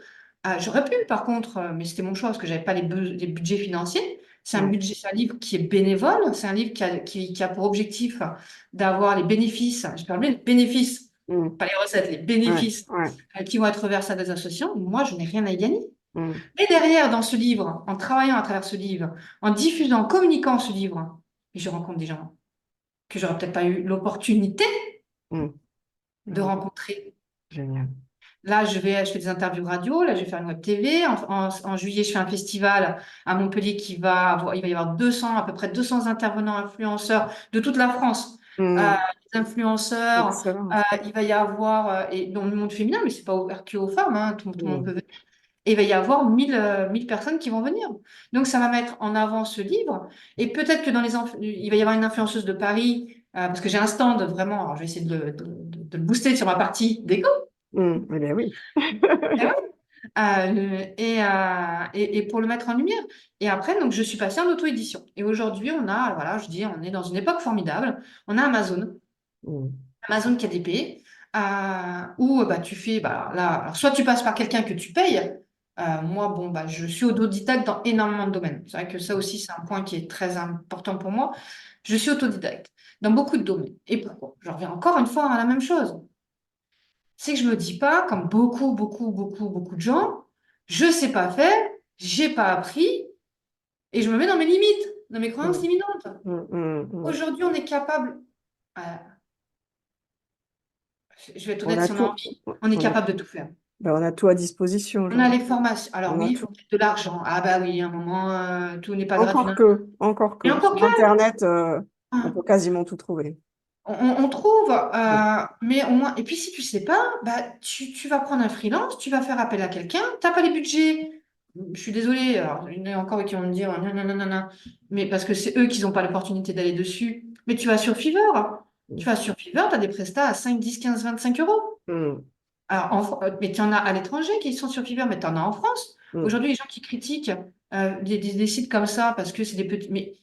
j'aurais pu, par contre, mais c'était mon choix parce que j'avais pas les budgets financiers. Ouais. C'est un livre qui est bénévole. C'est un livre qui a pour objectif d'avoir les bénéfices. Je parle bien des bénéfices, Mm. pas les recettes, les Ouais. bénéfices Ouais. qui vont être versés à des associations. Moi, je n'ai rien à y gagner. Mm. Mais derrière, dans ce livre, en travaillant à travers ce livre, en diffusant, en communiquant ce livre, je rencontre des gens que j'aurais peut-être pas eu l'opportunité Mm. de Mm. rencontrer. Génial. Là, je fais des interviews radio. Là, je vais faire une web TV. En juillet, je fais un festival à Montpellier il va y avoir 200, à peu près 200 intervenants influenceurs de toute la France. Mm. Des influenceurs. Excellent. Il va y avoir, et dans le monde féminin, mais c'est pas ouvert que aux femmes, hein, tout le monde peut Mm. venir. Et il va y avoir 1000 personnes qui vont venir. Donc, ça va mettre en avant ce livre. Et peut-être que il va y avoir une influenceuse de Paris, parce que j'ai un stand vraiment. Alors, je vais essayer de le booster sur ma partie déco. Mm. Eh bien oui. Eh ouais. Et pour le mettre en lumière. Et après, donc, je suis passée en auto-édition. Et aujourd'hui, voilà, je dis, on est dans une époque formidable. On a Amazon, Mm. Amazon KDP, où bah, tu fais, bah, là, alors, soit tu passes par quelqu'un que tu payes. Moi, bon, bah, je suis autodidacte dans énormément de domaines. C'est vrai que ça aussi, c'est un point qui est très important pour moi. Je suis autodidacte dans beaucoup de domaines. Et pourquoi? Je reviens encore une fois à la même chose. C'est que je me dis pas, comme beaucoup de gens, je sais pas faire, j'ai pas appris, et je me mets dans mes limites, dans mes croyances Mm. limitantes. Mm. Mm. Mm. Aujourd'hui, on est capable, euh, je vais être On honnête, a si on a tout. envie, on est On a, capable de tout faire. ben, on a tout à disposition On a aujourd'hui. les formations. Alors On a oui, il tout. faut peut-être de l'argent. Ah bah oui, à un moment, tout n'est pas gratuit. Non. Encore Et que. encore Sur que, Internet, on peut hein, quasiment tout trouver. on trouve, Mm. mais au moins, et puis si tu sais pas, bah, tu vas prendre un freelance, tu vas faire appel à quelqu'un, t'as pas les budgets. Je suis désolée, alors, il y en a encore qui vont me dire non, non, non, non, non, mais parce que c'est eux qui n'ont pas l'opportunité d'aller dessus. Mais tu vas sur Fiverr. Tu Mm. vas sur Fiverr, tu as des prestats à 5, 10, 15, 25 euros. Mm. Alors, mais tu en as à l'étranger qui sont sur Fiverr, mais tu en as en France. Mm. Aujourd'hui, les gens qui critiquent des sites comme ça parce que c'est des petits. Mais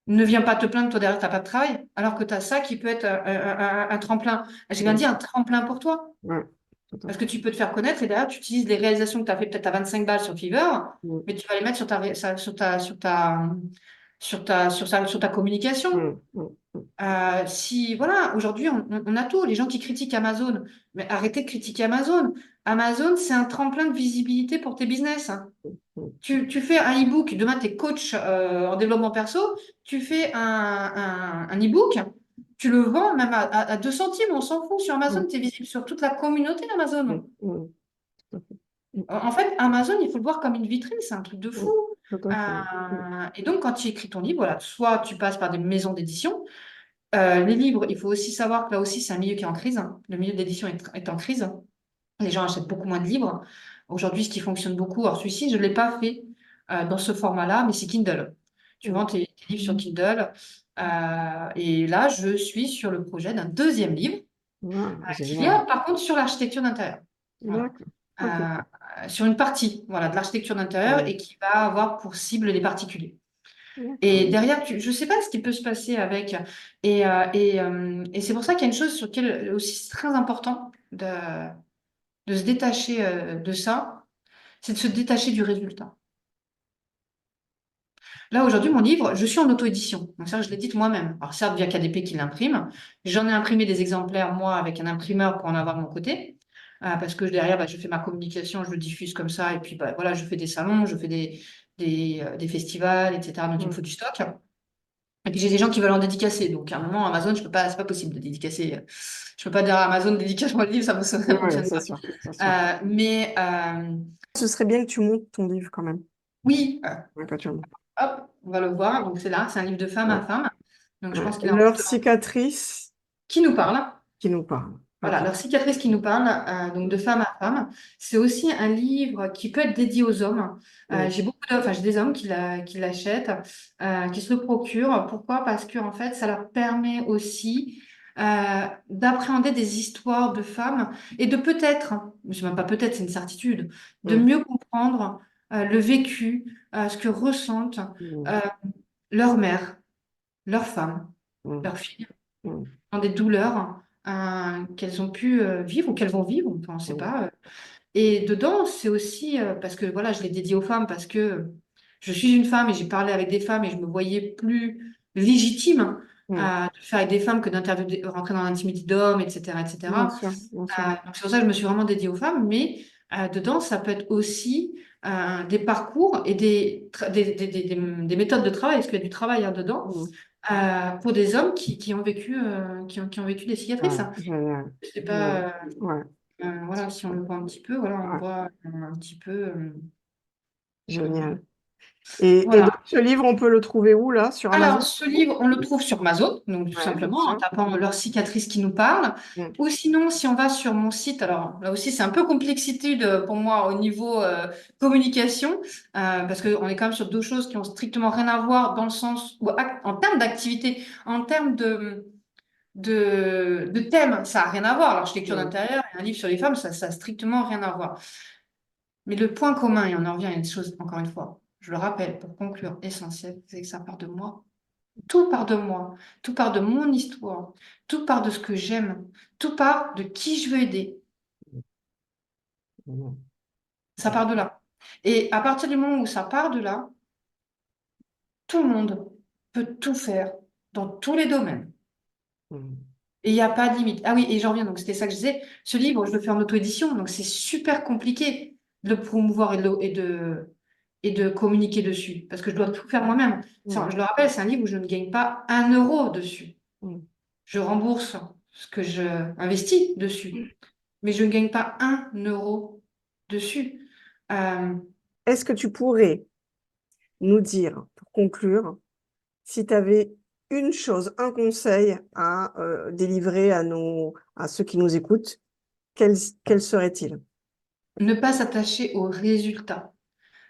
ne viens pas te plaindre, toi derrière, tu n'as pas de travail, alors que tu as ça qui peut être un tremplin. J'ai bien Mm. dit un tremplin pour toi. Ouais, tout à Parce fait. que tu peux te faire connaître et derrière, tu utilises les réalisations que tu as fait peut-être à 25 balles sur Fiverr, Mm. mais tu vas les mettre sur ta communication. Mm. Mm. Mm. Si, voilà, aujourd'hui, on a tout. Les gens qui critiquent Amazon, mais arrêtez de critiquer Amazon. Amazon, c'est un tremplin de visibilité pour tes business, hein. Mm. Tu fais un e-book, demain tu es coach en développement perso, tu fais un e-book, tu le vends même à 2 centimes, on s'en fout. Sur Amazon, Mm. tu es visible sur toute la communauté Mm. Amazon. Mm. Tout à fait. Mm. En fait, Amazon, il faut le voir comme une vitrine, c'est un truc de Mm. fou. Tout à fait. Mm. Et donc, quand tu écris ton livre, voilà, soit tu passes par des maisons d'édition. Les livres, il faut aussi savoir que là aussi, c'est un milieu qui est en crise, hein. Le milieu d'édition est en crise. Les gens achètent beaucoup moins de livres. Aujourd'hui, ce qui fonctionne beaucoup, alors celui-ci, je ne l'ai pas fait dans ce format-là, mais c'est Kindle. Tu vends Mm. tes livres sur Kindle. Et là, je suis sur le projet d'un deuxième livre Ah, qui vient génial. par contre sur l'architecture d'intérieur. Voilà. D'accord. Ok. Sur une partie, voilà, de l'architecture d'intérieur Mm. et qui va avoir pour cible les particuliers. D'accord. Et derrière, je ne sais pas ce qui peut se passer avec. Et c'est pour ça qu'il y a une chose sur laquelle aussi c'est très important de se détacher de ça, c'est de se détacher du résultat. Là, aujourd'hui, mon livre, je suis en auto-édition. Donc ça, je l'édite moi-même. Alors certes, via KDP qui l'imprime. J'en ai imprimé des exemplaires, moi, avec un imprimeur pour en avoir de mon côté. Parce que derrière, bah, je fais ma communication, je le diffuse comme ça. Et puis, bah, voilà, je fais des salons, je fais des festivals, etc. Donc, il me Mm. faut du stock. Et puis, j'ai des gens qui veulent en dédicacer. Donc, à un moment, Amazon, je peux pas, c'est pas possible de dédicacer. Je peux pas dire à Amazon, dédicace-moi le livre, ça Ouais, fonctionne c'est pas. sûr, c'est sûr. Mais Ce serait bien que tu montes ton livre quand même. oui, Ouais, quand tu le montes. hop, on va le voir. Donc, c'est là, c'est un livre de femme Ouais, à femme. Donc, je ouais. pense qu'il est en Leur cours de... cicatrice Qui nous parle? qui nous parle. Voilà, Ok. leur cicatrice qui nous parle, donc de femme à femme. C'est aussi un livre qui peut être dédié aux hommes. Mm. J'ai des hommes qui l'achètent, qui se le procurent. Pourquoi? Parce que en fait, ça leur permet aussi d'appréhender des histoires de femmes et de peut-être, c'est même pas peut-être, c'est une certitude, de Mm. mieux comprendre le vécu, ce que ressentent Mm. euh, leur mère, leur femme, Mm. leur fille Mm. dans des douleurs qu'elles ont pu vivre ou qu'elles vont vivre, enfin, on ne sait Mm. pas. Et dedans, c'est aussi, parce que voilà, je l'ai dédié aux femmes parce que je suis une femme et j'ai parlé avec des femmes et je me voyais plus légitime Mm. de faire avec des femmes que d'interviewer, rentrer dans l'intimité d'hommes, etc., Bien etc. sûr, bien sûr. Donc c'est pour ça que je me suis vraiment dédiée aux femmes, mais dedans, ça peut être aussi des parcours et des méthodes de travail, parce qu'il y a du travail hein, dedans Mm. pour des hommes qui ont vécu, qui ont vécu des cicatrices. Ouais, Hein. génial. C'est Génial. pas, Ouais, voilà, si on le voit un petit peu, voilà, on ouais, voit un petit peu. génial. Et donc, Voilà. ce livre, on peut le trouver où, là? Sur Alors, Amazon? ce livre, on le trouve sur Amazon, donc tout Ouais, bien simplement en sûr. tapant leur cicatrice qui nous parle. Mm. Ou sinon, si on va sur mon site, alors là aussi, c'est un peu complexité pour moi au niveau communication, parce qu'on est quand même sur deux choses qui ont strictement rien à voir dans le sens où, en termes d'activité, en termes de thème, ça n'a rien à voir. L'architecture Mm. d'intérieur et un livre sur les femmes, ça a strictement rien à voir. Mais le point commun, et on en revient à une chose, encore une fois, je le rappelle pour conclure, essentiel, c'est que ça part de moi. Tout part de moi, tout part de mon histoire, tout part de ce que j'aime, tout part de qui je veux aider. Mm. Ça part de là. Et à partir du moment où ça part de là, tout le monde peut tout faire dans tous les domaines. Mm. Et il n'y a pas de limite. Ah oui, et j'en reviens, donc c'était ça que je disais. Ce livre, je le fais en auto-édition, donc c'est super compliqué de le promouvoir et de communiquer dessus, parce que je dois tout faire moi-même. Mm. Je le rappelle, c'est un livre où je ne gagne pas 1 euro dessus. Mm. Je rembourse ce que je investis dessus, mais je ne gagne pas 1 euro dessus. Euh, Est-ce que tu pourrais nous dire, pour conclure, si tu avais une chose, un conseil à délivrer à ceux qui nous écoutent, quel serait-il? Ne pas s'attacher aux résultats,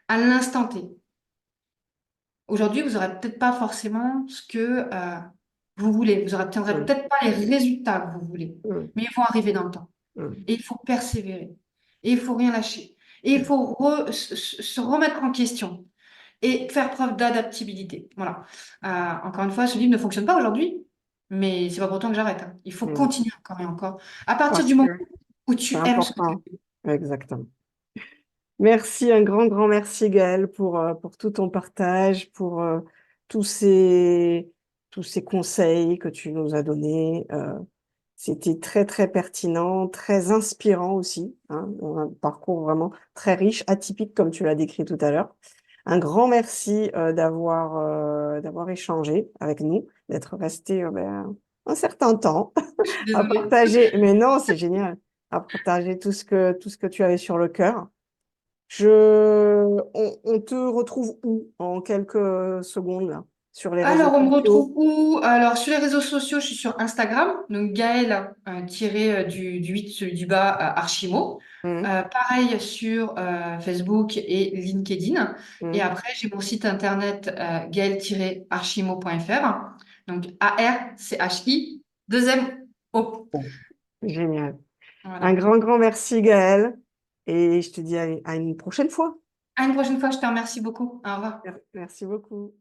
à l'instant T. Aujourd'hui, vous n'aurez peut-être pas forcément ce que vous voulez. Vous n'aurez Mm. peut-être pas les résultats que vous voulez, Mm. mais ils vont arriver dans le temps. Mm. Et il faut persévérer. Et il faut rien lâcher. Et il faut se remettre en question et faire preuve d'adaptabilité. Voilà. Encore une fois, ce livre ne fonctionne pas aujourd'hui, mais c'est pas pour autant que j'arrête. Hein. Il faut Mm. continuer encore et encore. À partir Parce du moment que où c'est tu aimes ce que tu important. fais. Exactement. Merci, un grand, grand merci Gaëlle pour tout ton partage, pour tous ces, tous ces conseils que tu nous as donnés. C'était très, très pertinent, très inspirant aussi, hein, un parcours vraiment très riche, atypique comme tu l'as décrit tout à l'heure. Un grand merci d'avoir échangé avec nous, d'être resté un certain temps Je suis à désolée. partager. Mais non, c'est génial, à partager tout ce que tu avais sur le cœur. On te retrouve où en quelques secondes là, sur les réseaux Alors, on me retrouve sociaux? où? Alors, sur les réseaux sociaux, je suis sur Instagram, donc Gaëlle, tiré du 8, celui du bas, Archimo. Mhm, Pareil sur Facebook et LinkedIn. Et mhm. après, j'ai mon site internet gaëlle-archimo.fr. Donc, ARCHI, deuxième O. Bon, génial. Un Voilà. grand, grand merci Gaëlle et je te dis à une prochaine fois. À une prochaine fois, je te remercie beaucoup. Au revoir. Merci beaucoup.